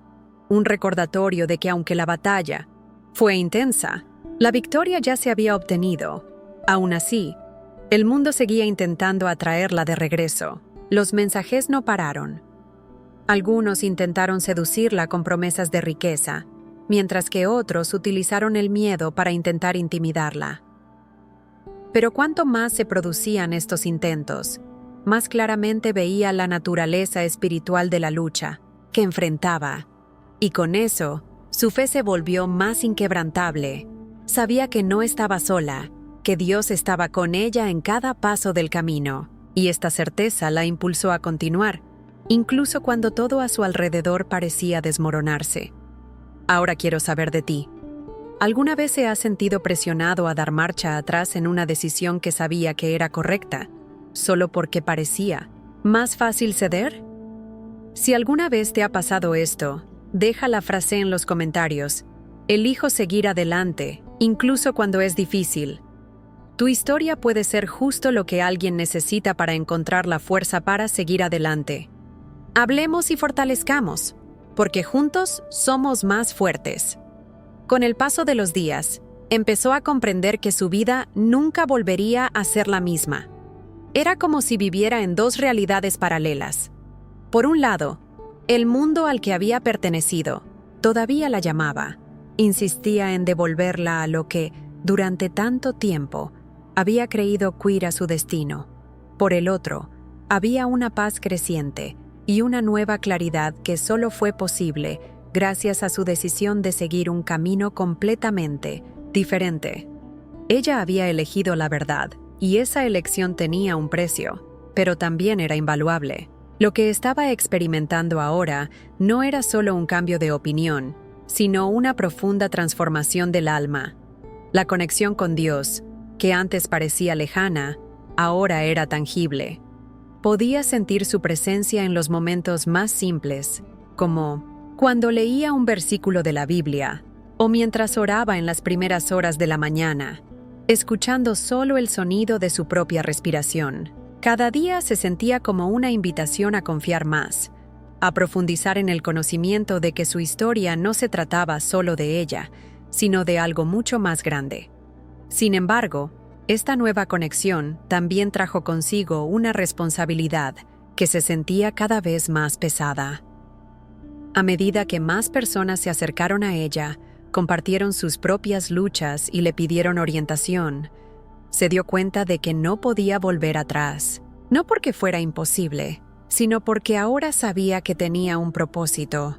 un recordatorio de que aunque la batalla fue intensa, la victoria ya se había obtenido. Aún así, el mundo seguía intentando atraerla de regreso. Los mensajes no pararon. Algunos intentaron seducirla con promesas de riqueza, mientras que otros utilizaron el miedo para intentar intimidarla. Pero cuanto más se producían estos intentos, más claramente veía la naturaleza espiritual de la lucha que enfrentaba, y con eso, su fe se volvió más inquebrantable. Sabía que no estaba sola, que Dios estaba con ella en cada paso del camino, y esta certeza la impulsó a continuar, incluso cuando todo a su alrededor parecía desmoronarse. «Ahora quiero saber de ti. ¿Alguna vez se ha sentido presionado a dar marcha atrás en una decisión que sabía que era correcta, solo porque parecía más fácil ceder?» Si alguna vez te ha pasado esto, deja la frase en los comentarios. Elijo seguir adelante, incluso cuando es difícil. Tu historia puede ser justo lo que alguien necesita para encontrar la fuerza para seguir adelante. Hablemos y fortalezcamos, porque juntos somos más fuertes. Con el paso de los días, empezó a comprender que su vida nunca volvería a ser la misma. Era como si viviera en dos realidades paralelas. Por un lado, el mundo al que había pertenecido todavía la llamaba, insistía en devolverla a lo que, durante tanto tiempo, había creído cuir a su destino. Por el otro, había una paz creciente y una nueva claridad que solo fue posible gracias a su decisión de seguir un camino completamente diferente. Ella había elegido la verdad, y esa elección tenía un precio, pero también era invaluable. Lo que estaba experimentando ahora no era solo un cambio de opinión, sino una profunda transformación del alma. La conexión con Dios, que antes parecía lejana, ahora era tangible. Podía sentir su presencia en los momentos más simples, como cuando leía un versículo de la Biblia, o mientras oraba en las primeras horas de la mañana, escuchando solo el sonido de su propia respiración. Cada día se sentía como una invitación a confiar más, a profundizar en el conocimiento de que su historia no se trataba solo de ella, sino de algo mucho más grande. Sin embargo, esta nueva conexión también trajo consigo una responsabilidad que se sentía cada vez más pesada. A medida que más personas se acercaron a ella, compartieron sus propias luchas y le pidieron orientación, se dio cuenta de que no podía volver atrás, no porque fuera imposible, sino porque ahora sabía que tenía un propósito.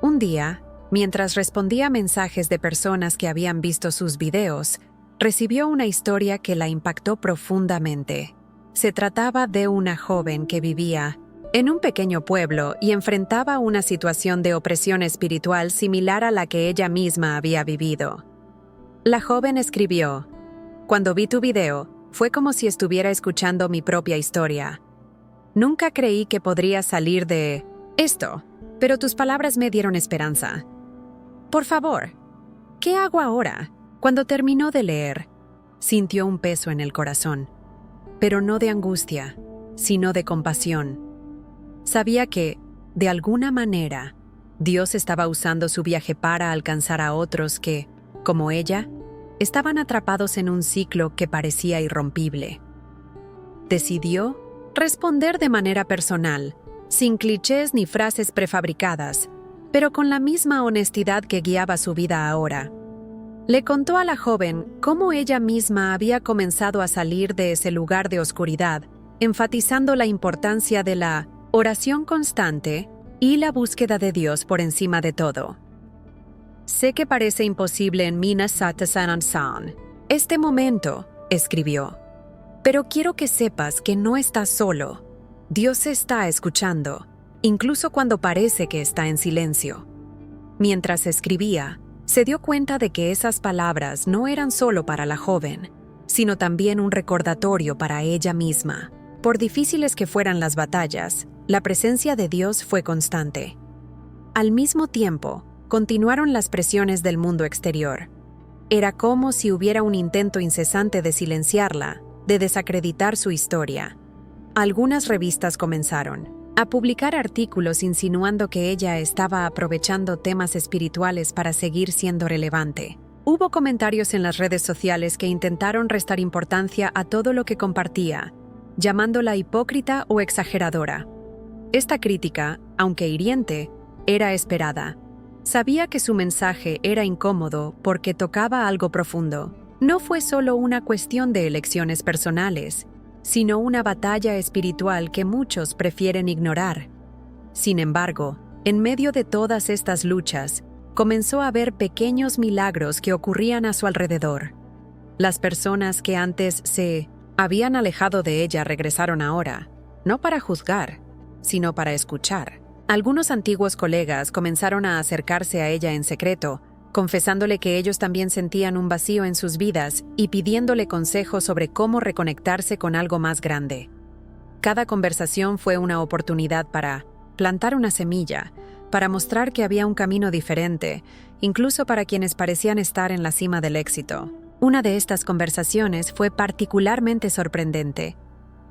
Un día, mientras respondía mensajes de personas que habían visto sus videos, recibió una historia que la impactó profundamente. Se trataba de una joven que vivía en un pequeño pueblo y enfrentaba una situación de opresión espiritual similar a la que ella misma había vivido. La joven escribió: "Cuando vi tu video, fue como si estuviera escuchando mi propia historia. Nunca creí que podría salir de esto, pero tus palabras me dieron esperanza. Por favor, ¿qué hago ahora?". Cuando terminó de leer, sintió un peso en el corazón, pero no de angustia, sino de compasión. Sabía que, de alguna manera, Dios estaba usando su viaje para alcanzar a otros que, como ella, estaban atrapados en un ciclo que parecía irrompible. Decidió responder de manera personal, sin clichés ni frases prefabricadas, pero con la misma honestidad que guiaba su vida ahora. Le contó a la joven cómo ella misma había comenzado a salir de ese lugar de oscuridad, enfatizando la importancia de la oración constante y la búsqueda de Dios por encima de todo. "Sé que parece imposible en Minnesota-San. Este momento", escribió, "pero quiero que sepas que no estás solo. Dios está escuchando, incluso cuando parece que está en silencio". Mientras escribía, se dio cuenta de que esas palabras no eran solo para la joven, sino también un recordatorio para ella misma. Por difíciles que fueran las batallas, la presencia de Dios fue constante. Al mismo tiempo, continuaron las presiones del mundo exterior. Era como si hubiera un intento incesante de silenciarla, de desacreditar su historia. Algunas revistas comenzaron a publicar artículos insinuando que ella estaba aprovechando temas espirituales para seguir siendo relevante. Hubo comentarios en las redes sociales que intentaron restar importancia a todo lo que compartía, llamándola hipócrita o exageradora. Esta crítica, aunque hiriente, era esperada. Sabía que su mensaje era incómodo porque tocaba algo profundo. No fue solo una cuestión de elecciones personales, sino una batalla espiritual que muchos prefieren ignorar. Sin embargo, en medio de todas estas luchas, comenzó a ver pequeños milagros que ocurrían a su alrededor. Las personas que antes se habían alejado de ella regresaron ahora, no para juzgar, sino para escuchar. Algunos antiguos colegas comenzaron a acercarse a ella en secreto, confesándole que ellos también sentían un vacío en sus vidas y pidiéndole consejos sobre cómo reconectarse con algo más grande. Cada conversación fue una oportunidad para plantar una semilla, para mostrar que había un camino diferente, incluso para quienes parecían estar en la cima del éxito. Una de estas conversaciones fue particularmente sorprendente.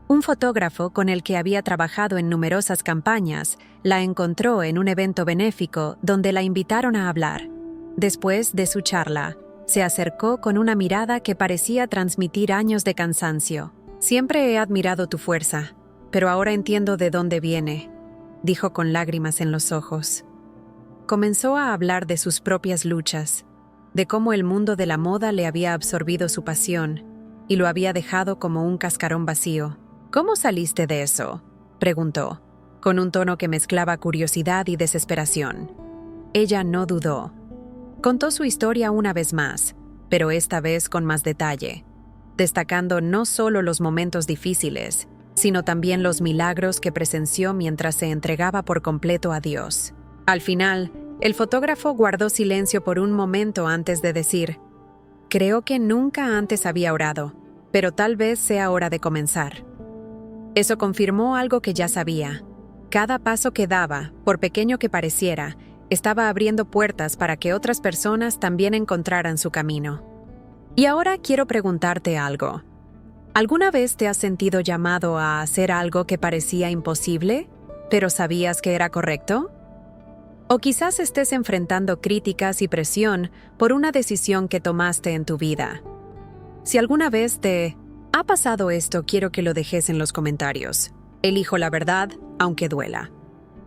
Un fotógrafo con el que había trabajado en numerosas campañas la encontró en un evento benéfico donde la invitaron a hablar. Después de su charla, se acercó con una mirada que parecía transmitir años de cansancio. «Siempre he admirado tu fuerza, pero ahora entiendo de dónde viene», dijo con lágrimas en los ojos. Comenzó a hablar de sus propias luchas, de cómo el mundo de la moda le había absorbido su pasión y lo había dejado como un cascarón vacío. «¿Cómo saliste de eso?», preguntó, con un tono que mezclaba curiosidad y desesperación. Ella no dudó. Contó su historia una vez más, pero esta vez con más detalle, destacando no solo los momentos difíciles, sino también los milagros que presenció mientras se entregaba por completo a Dios. Al final, el fotógrafo guardó silencio por un momento antes de decir: «Creo que nunca antes había orado, pero tal vez sea hora de comenzar». Eso confirmó algo que ya sabía. Cada paso que daba, por pequeño que pareciera, estaba abriendo puertas para que otras personas también encontraran su camino. Y ahora quiero preguntarte algo. ¿Alguna vez te has sentido llamado a hacer algo que parecía imposible, pero sabías que era correcto? O quizás estés enfrentando críticas y presión por una decisión que tomaste en tu vida. Si alguna vez te ha pasado esto, quiero que lo dejes en los comentarios. Elijo la verdad, aunque duela.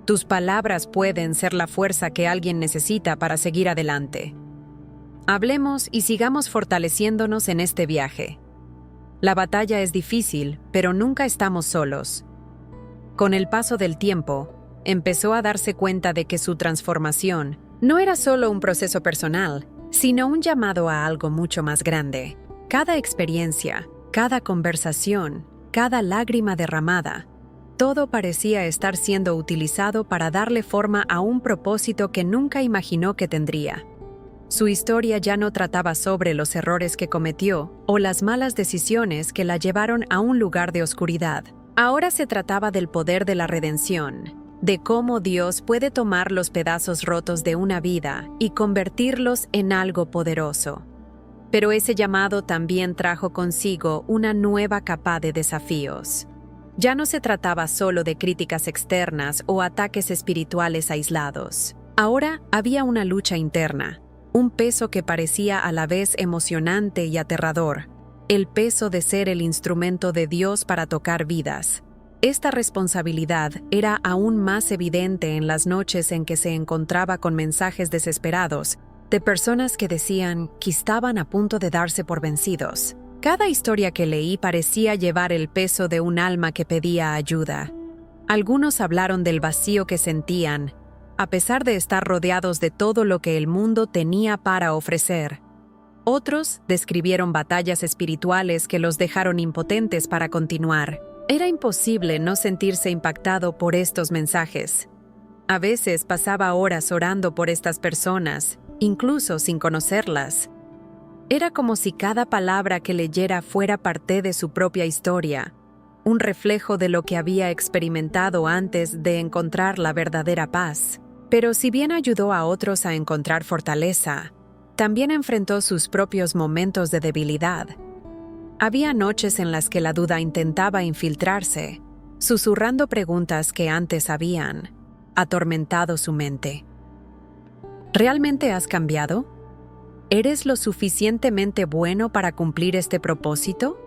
Tus palabras pueden ser la fuerza que alguien necesita para seguir adelante. Hablemos y sigamos fortaleciéndonos en este viaje. La batalla es difícil, pero nunca estamos solos. Con el paso del tiempo, empezó a darse cuenta de que su transformación no era solo un proceso personal, sino un llamado a algo mucho más grande. Cada experiencia, cada conversación, cada lágrima derramada, todo parecía estar siendo utilizado para darle forma a un propósito que nunca imaginó que tendría. Su historia ya no trataba sobre los errores que cometió o las malas decisiones que la llevaron a un lugar de oscuridad. Ahora se trataba del poder de la redención, de cómo Dios puede tomar los pedazos rotos de una vida y convertirlos en algo poderoso. Pero ese llamado también trajo consigo una nueva capa de desafíos. Ya no se trataba solo de críticas externas o ataques espirituales aislados. Ahora había una lucha interna, un peso que parecía a la vez emocionante y aterrador, el peso de ser el instrumento de Dios para tocar vidas. Esta responsabilidad era aún más evidente en las noches en que se encontraba con mensajes desesperados de personas que decían que estaban a punto de darse por vencidos. Cada historia que leí parecía llevar el peso de un alma que pedía ayuda. Algunos hablaron del vacío que sentían, a pesar de estar rodeados de todo lo que el mundo tenía para ofrecer. Otros describieron batallas espirituales que los dejaron impotentes para continuar. Era imposible no sentirse impactado por estos mensajes. A veces pasaba horas orando por estas personas, incluso sin conocerlas. Era como si cada palabra que leyera fuera parte de su propia historia, un reflejo de lo que había experimentado antes de encontrar la verdadera paz. Pero si bien ayudó a otros a encontrar fortaleza, también enfrentó sus propios momentos de debilidad. Había noches en las que la duda intentaba infiltrarse, susurrando preguntas que antes habían atormentado su mente. ¿Realmente has cambiado? ¿Eres lo suficientemente bueno para cumplir este propósito?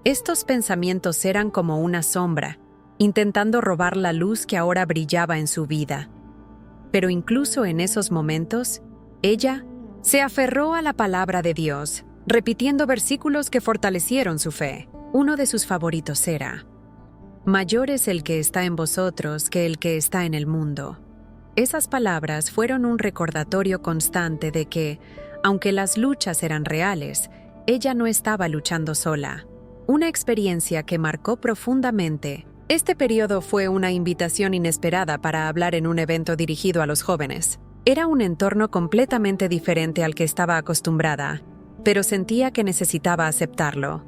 Estos pensamientos eran como una sombra, intentando robar la luz que ahora brillaba en su vida. Pero incluso en esos momentos, ella se aferró a la palabra de Dios, repitiendo versículos que fortalecieron su fe. Uno de sus favoritos era: «Mayor es el que está en vosotros que el que está en el mundo». Esas palabras fueron un recordatorio constante de que, aunque las luchas eran reales, ella no estaba luchando sola. Una experiencia que marcó profundamente. Este periodo fue una invitación inesperada para hablar en un evento dirigido a los jóvenes. Era un entorno completamente diferente al que estaba acostumbrada, pero sentía que necesitaba aceptarlo.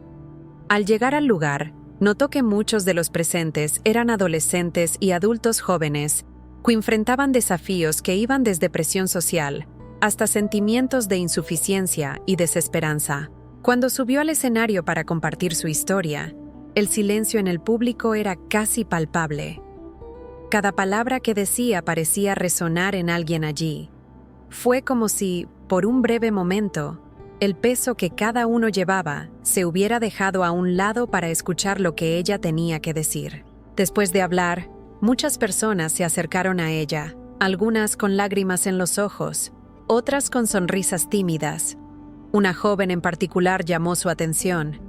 Al llegar al lugar, Notó que muchos de los presentes eran adolescentes y adultos jóvenes que enfrentaban desafíos que iban desde presión social hasta sentimientos de insuficiencia y desesperanza. Cuando subió al escenario para compartir su historia, el silencio en el público era casi palpable. Cada palabra que decía parecía resonar en alguien allí. Fue como si, por un breve momento, el peso que cada uno llevaba se hubiera dejado a un lado para escuchar lo que ella tenía que decir. Después de hablar, muchas personas se acercaron a ella, algunas con lágrimas en los ojos, otras con sonrisas tímidas. Una joven en particular llamó su atención.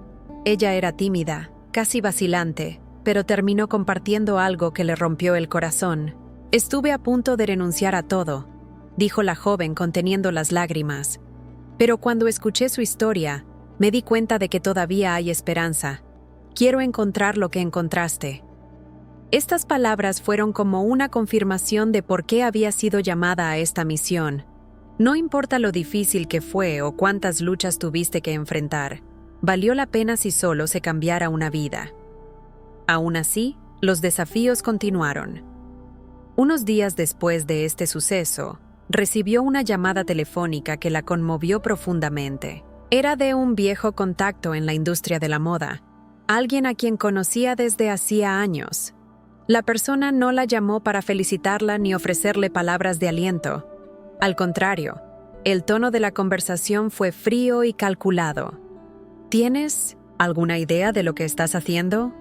Ella era tímida, casi vacilante, pero terminó compartiendo algo que le rompió el corazón. «Estuve a punto de renunciar a todo», dijo la joven conteniendo las lágrimas. «Pero cuando escuché su historia, me di cuenta de que todavía hay esperanza. Quiero encontrar lo que encontraste». Estas palabras fueron como una confirmación de por qué había sido llamada a esta misión. No importa lo difícil que fue o cuántas luchas tuviste que enfrentar, valió la pena si solo se cambiara una vida. Aún así, los desafíos continuaron. Unos días después de este suceso, recibió una llamada telefónica que la conmovió profundamente. Era de un viejo contacto en la industria de la moda, alguien a quien conocía desde hacía años. La persona no la llamó para felicitarla ni ofrecerle palabras de aliento. Al contrario, el tono de la conversación fue frío y calculado. ¿Tienes alguna idea de lo que estás haciendo?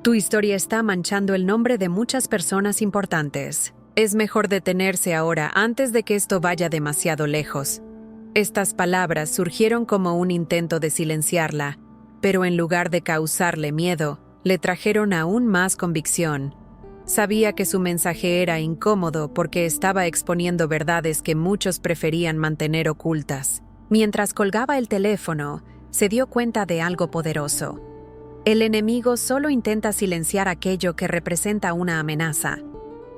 Tu historia está manchando el nombre de muchas personas importantes. Es mejor detenerse ahora antes de que esto vaya demasiado lejos. Estas palabras surgieron como un intento de silenciarla, pero en lugar de causarle miedo, le trajeron aún más convicción. Sabía que su mensaje era incómodo porque estaba exponiendo verdades que muchos preferían mantener ocultas. Mientras colgaba el teléfono, se dio cuenta de algo poderoso. El enemigo solo intenta silenciar aquello que representa una amenaza.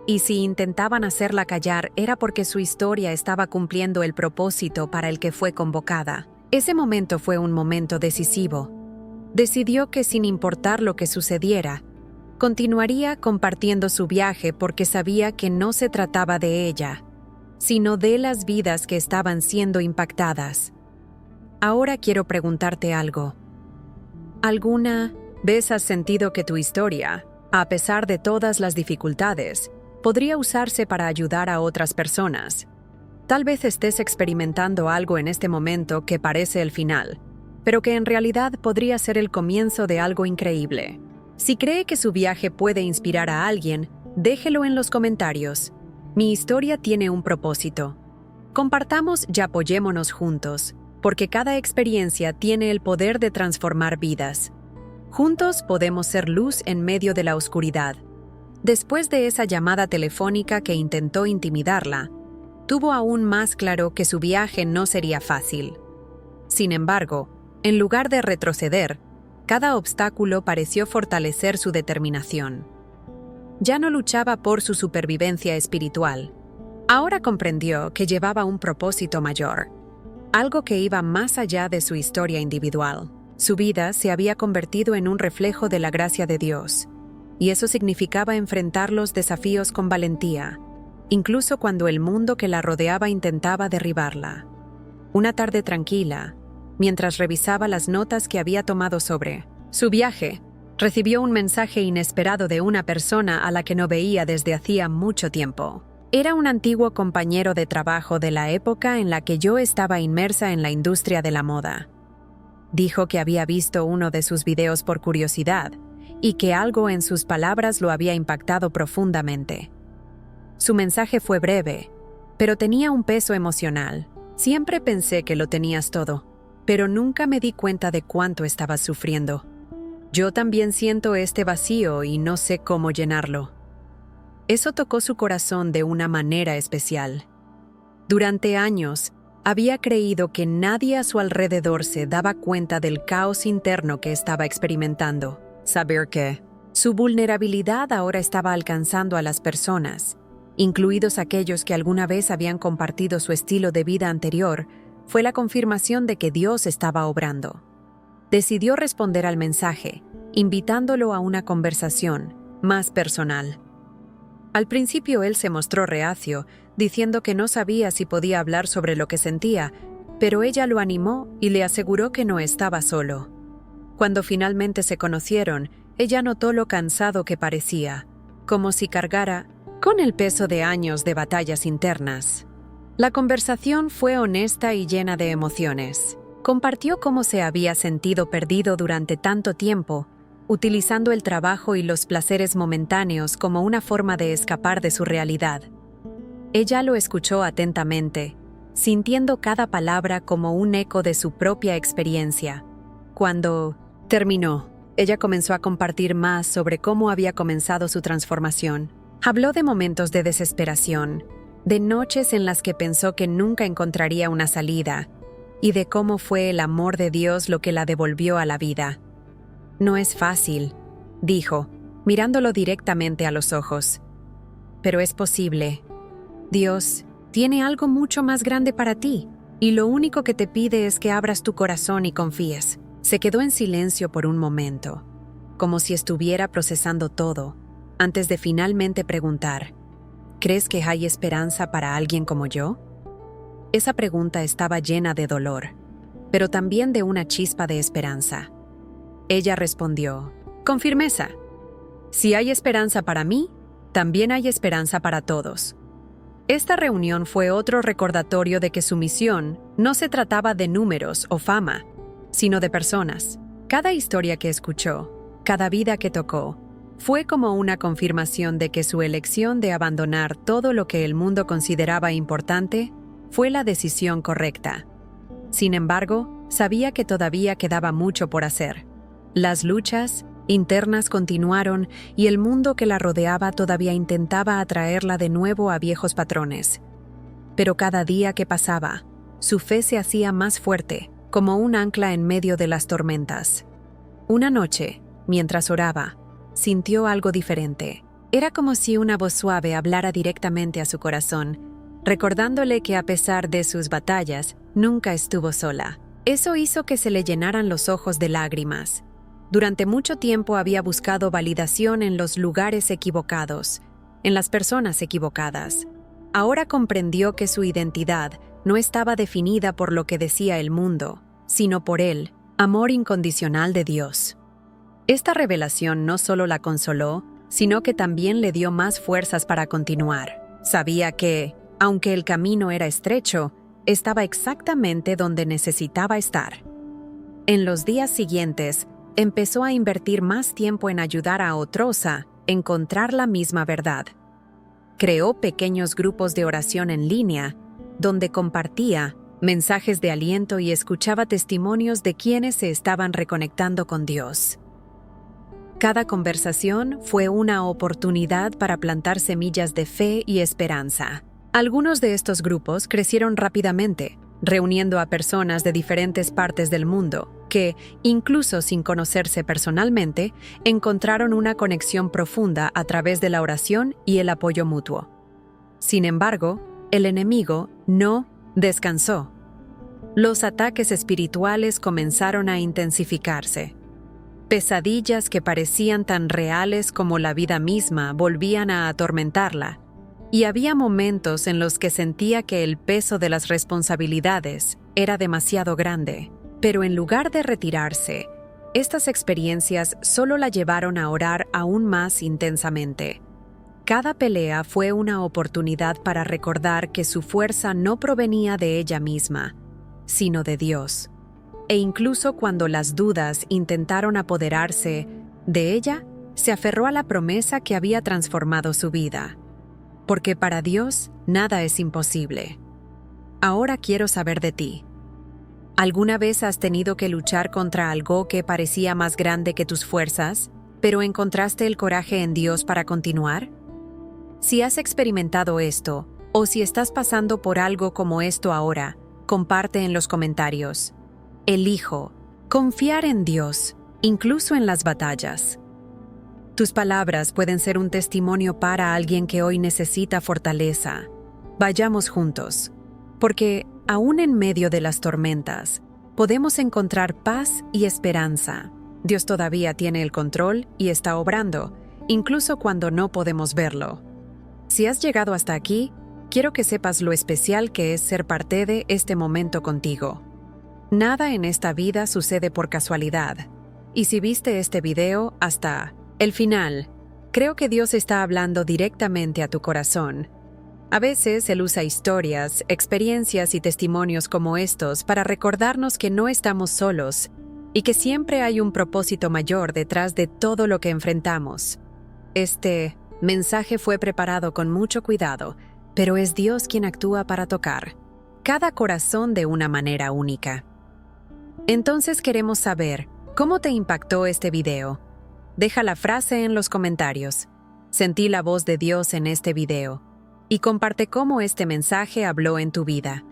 Y si intentaban hacerla callar era porque su historia estaba cumpliendo el propósito para el que fue convocada. Ese momento fue un momento decisivo. Decidió que sin importar lo que sucediera, continuaría compartiendo su viaje porque sabía que no se trataba de ella, sino de las vidas que estaban siendo impactadas. Ahora quiero preguntarte algo. ¿Alguna vez has sentido que tu historia, a pesar de todas las dificultades, podría usarse para ayudar a otras personas? Tal vez estés experimentando algo en este momento que parece el final, pero que en realidad podría ser el comienzo de algo increíble. Si cree que su viaje puede inspirar a alguien, déjelo en los comentarios. Mi historia tiene un propósito. Compartamos y apoyémonos juntos, porque cada experiencia tiene el poder de transformar vidas. Juntos podemos ser luz en medio de la oscuridad. Después de esa llamada telefónica que intentó intimidarla, tuvo aún más claro que su viaje no sería fácil. Sin embargo, en lugar de retroceder, cada obstáculo pareció fortalecer su determinación. Ya no luchaba por su supervivencia espiritual. Ahora comprendió que llevaba un propósito mayor, algo que iba más allá de su historia individual. Su vida se había convertido en un reflejo de la gracia de Dios, y eso significaba enfrentar los desafíos con valentía, incluso cuando el mundo que la rodeaba intentaba derribarla. Una tarde tranquila, mientras revisaba las notas que había tomado sobre su viaje, recibió un mensaje inesperado de una persona a la que no veía desde hacía mucho tiempo. Era un antiguo compañero de trabajo de la época en la que yo estaba inmersa en la industria de la moda. Dijo que había visto uno de sus videos por curiosidad y que algo en sus palabras lo había impactado profundamente. Su mensaje fue breve, pero tenía un peso emocional. Siempre pensé que lo tenías todo, pero nunca me di cuenta de cuánto estabas sufriendo. Yo también siento este vacío y no sé cómo llenarlo. Eso tocó su corazón de una manera especial. Durante años, había creído que nadie a su alrededor se daba cuenta del caos interno que estaba experimentando. Saber que su vulnerabilidad ahora estaba alcanzando a las personas, incluidos aquellos que alguna vez habían compartido su estilo de vida anterior, fue la confirmación de que Dios estaba obrando. Decidió responder al mensaje invitándolo a una conversación más personal. Al principio él se mostró reacio, diciendo que no sabía si podía hablar sobre lo que sentía, pero ella lo animó y le aseguró que no estaba solo. Cuando finalmente se conocieron, ella notó lo cansado que parecía, como si cargara con el peso de años de batallas internas. La conversación fue honesta y llena de emociones. Compartió cómo se había sentido perdido durante tanto tiempo, utilizando el trabajo y los placeres momentáneos como una forma de escapar de su realidad. Ella lo escuchó atentamente, sintiendo cada palabra como un eco de su propia experiencia. Cuando terminó, ella comenzó a compartir más sobre cómo había comenzado su transformación. Habló de momentos de desesperación, de noches en las que pensó que nunca encontraría una salida, y de cómo fue el amor de Dios lo que la devolvió a la vida. «No es fácil», dijo, mirándolo directamente a los ojos. «Pero es posible. Dios tiene algo mucho más grande para ti, y lo único que te pide es que abras tu corazón y confíes». Se quedó en silencio por un momento, como si estuviera procesando todo, antes de finalmente preguntar, «¿Crees que hay esperanza para alguien como yo?». Esa pregunta estaba llena de dolor, pero también de una chispa de esperanza. Ella respondió, con firmeza, «Si hay esperanza para mí, también hay esperanza para todos». Esta reunión fue otro recordatorio de que su misión no se trataba de números o fama, sino de personas. Cada historia que escuchó, cada vida que tocó, fue como una confirmación de que su elección de abandonar todo lo que el mundo consideraba importante fue la decisión correcta. Sin embargo, sabía que todavía quedaba mucho por hacer. Las luchas internas continuaron y el mundo que la rodeaba todavía intentaba atraerla de nuevo a viejos patrones. Pero cada día que pasaba, su fe se hacía más fuerte, como un ancla en medio de las tormentas. Una noche, mientras oraba, sintió algo diferente. Era como si una voz suave hablara directamente a su corazón, recordándole que a pesar de sus batallas, nunca estuvo sola. Eso hizo que se le llenaran los ojos de lágrimas. Durante mucho tiempo había buscado validación en los lugares equivocados, en las personas equivocadas. Ahora comprendió que su identidad no estaba definida por lo que decía el mundo, sino por el amor incondicional de Dios. Esta revelación no solo la consoló, sino que también le dio más fuerzas para continuar. Sabía que, aunque el camino era estrecho, estaba exactamente donde necesitaba estar. En los días siguientes, empezó a invertir más tiempo en ayudar a otros a encontrar la misma verdad. Creó pequeños grupos de oración en línea, donde compartía mensajes de aliento y escuchaba testimonios de quienes se estaban reconectando con Dios. Cada conversación fue una oportunidad para plantar semillas de fe y esperanza. Algunos de estos grupos crecieron rápidamente, reuniendo a personas de diferentes partes del mundo, que, incluso sin conocerse personalmente, encontraron una conexión profunda a través de la oración y el apoyo mutuo. Sin embargo, el enemigo no descansó. Los ataques espirituales comenzaron a intensificarse. Pesadillas que parecían tan reales como la vida misma volvían a atormentarla, y había momentos en los que sentía que el peso de las responsabilidades era demasiado grande. Pero en lugar de retirarse, estas experiencias solo la llevaron a orar aún más intensamente. Cada pelea fue una oportunidad para recordar que su fuerza no provenía de ella misma, sino de Dios. E incluso cuando las dudas intentaron apoderarse de ella, se aferró a la promesa que había transformado su vida. Porque para Dios nada es imposible. Ahora quiero saber de ti. ¿Alguna vez has tenido que luchar contra algo que parecía más grande que tus fuerzas, pero encontraste el coraje en Dios para continuar? Si has experimentado esto, o si estás pasando por algo como esto ahora, comparte en los comentarios. Elijo confiar en Dios, incluso en las batallas. Tus palabras pueden ser un testimonio para alguien que hoy necesita fortaleza. Vayamos juntos, porque aún en medio de las tormentas, podemos encontrar paz y esperanza. Dios todavía tiene el control y está obrando, incluso cuando no podemos verlo. Si has llegado hasta aquí, quiero que sepas lo especial que es ser parte de este momento contigo. Nada en esta vida sucede por casualidad. Y si viste este video hasta el final, creo que Dios está hablando directamente a tu corazón. A veces Él usa historias, experiencias y testimonios como estos para recordarnos que no estamos solos y que siempre hay un propósito mayor detrás de todo lo que enfrentamos. Este mensaje fue preparado con mucho cuidado, pero es Dios quien actúa para tocar cada corazón de una manera única. Entonces queremos saber, ¿cómo te impactó este video? Deja la frase en los comentarios. Sentí la voz de Dios en este video. Y comparte cómo este mensaje habló en tu vida.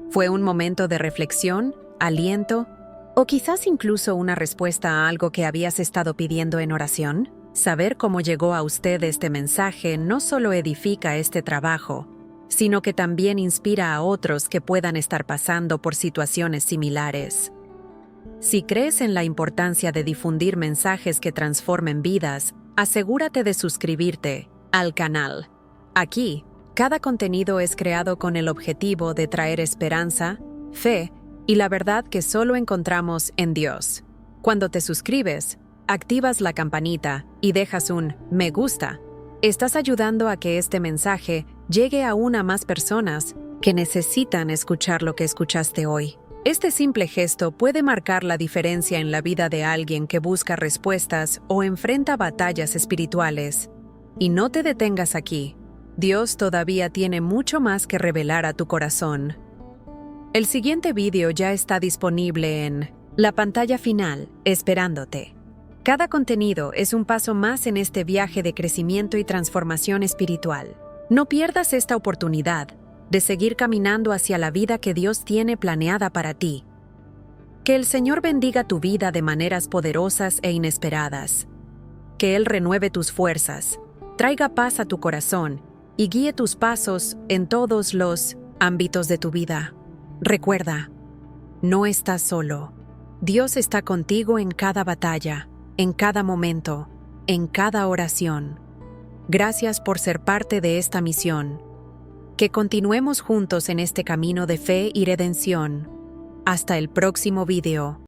¿Fue un momento de reflexión, aliento, o quizás incluso una respuesta a algo que habías estado pidiendo en oración? Saber cómo llegó a usted este mensaje no solo edifica este trabajo, sino que también inspira a otros que puedan estar pasando por situaciones similares. Si crees en la importancia de difundir mensajes que transformen vidas, asegúrate de suscribirte al canal. Aquí, cada contenido es creado con el objetivo de traer esperanza, fe y la verdad que solo encontramos en Dios. Cuando te suscribes, activas la campanita y dejas un me gusta, estás ayudando a que este mensaje llegue aún a más personas que necesitan escuchar lo que escuchaste hoy. Este simple gesto puede marcar la diferencia en la vida de alguien que busca respuestas o enfrenta batallas espirituales. Y no te detengas aquí. Dios todavía tiene mucho más que revelar a tu corazón. El siguiente vídeo ya está disponible en la pantalla final, esperándote. Cada contenido es un paso más en este viaje de crecimiento y transformación espiritual. No pierdas esta oportunidad de seguir caminando hacia la vida que Dios tiene planeada para ti. Que el Señor bendiga tu vida de maneras poderosas e inesperadas. Que Él renueve tus fuerzas, traiga paz a tu corazón y guíe tus pasos en todos los ámbitos de tu vida. Recuerda, no estás solo. Dios está contigo en cada batalla, en cada momento, en cada oración. Gracias por ser parte de esta misión. Que continuemos juntos en este camino de fe y redención. Hasta el próximo video.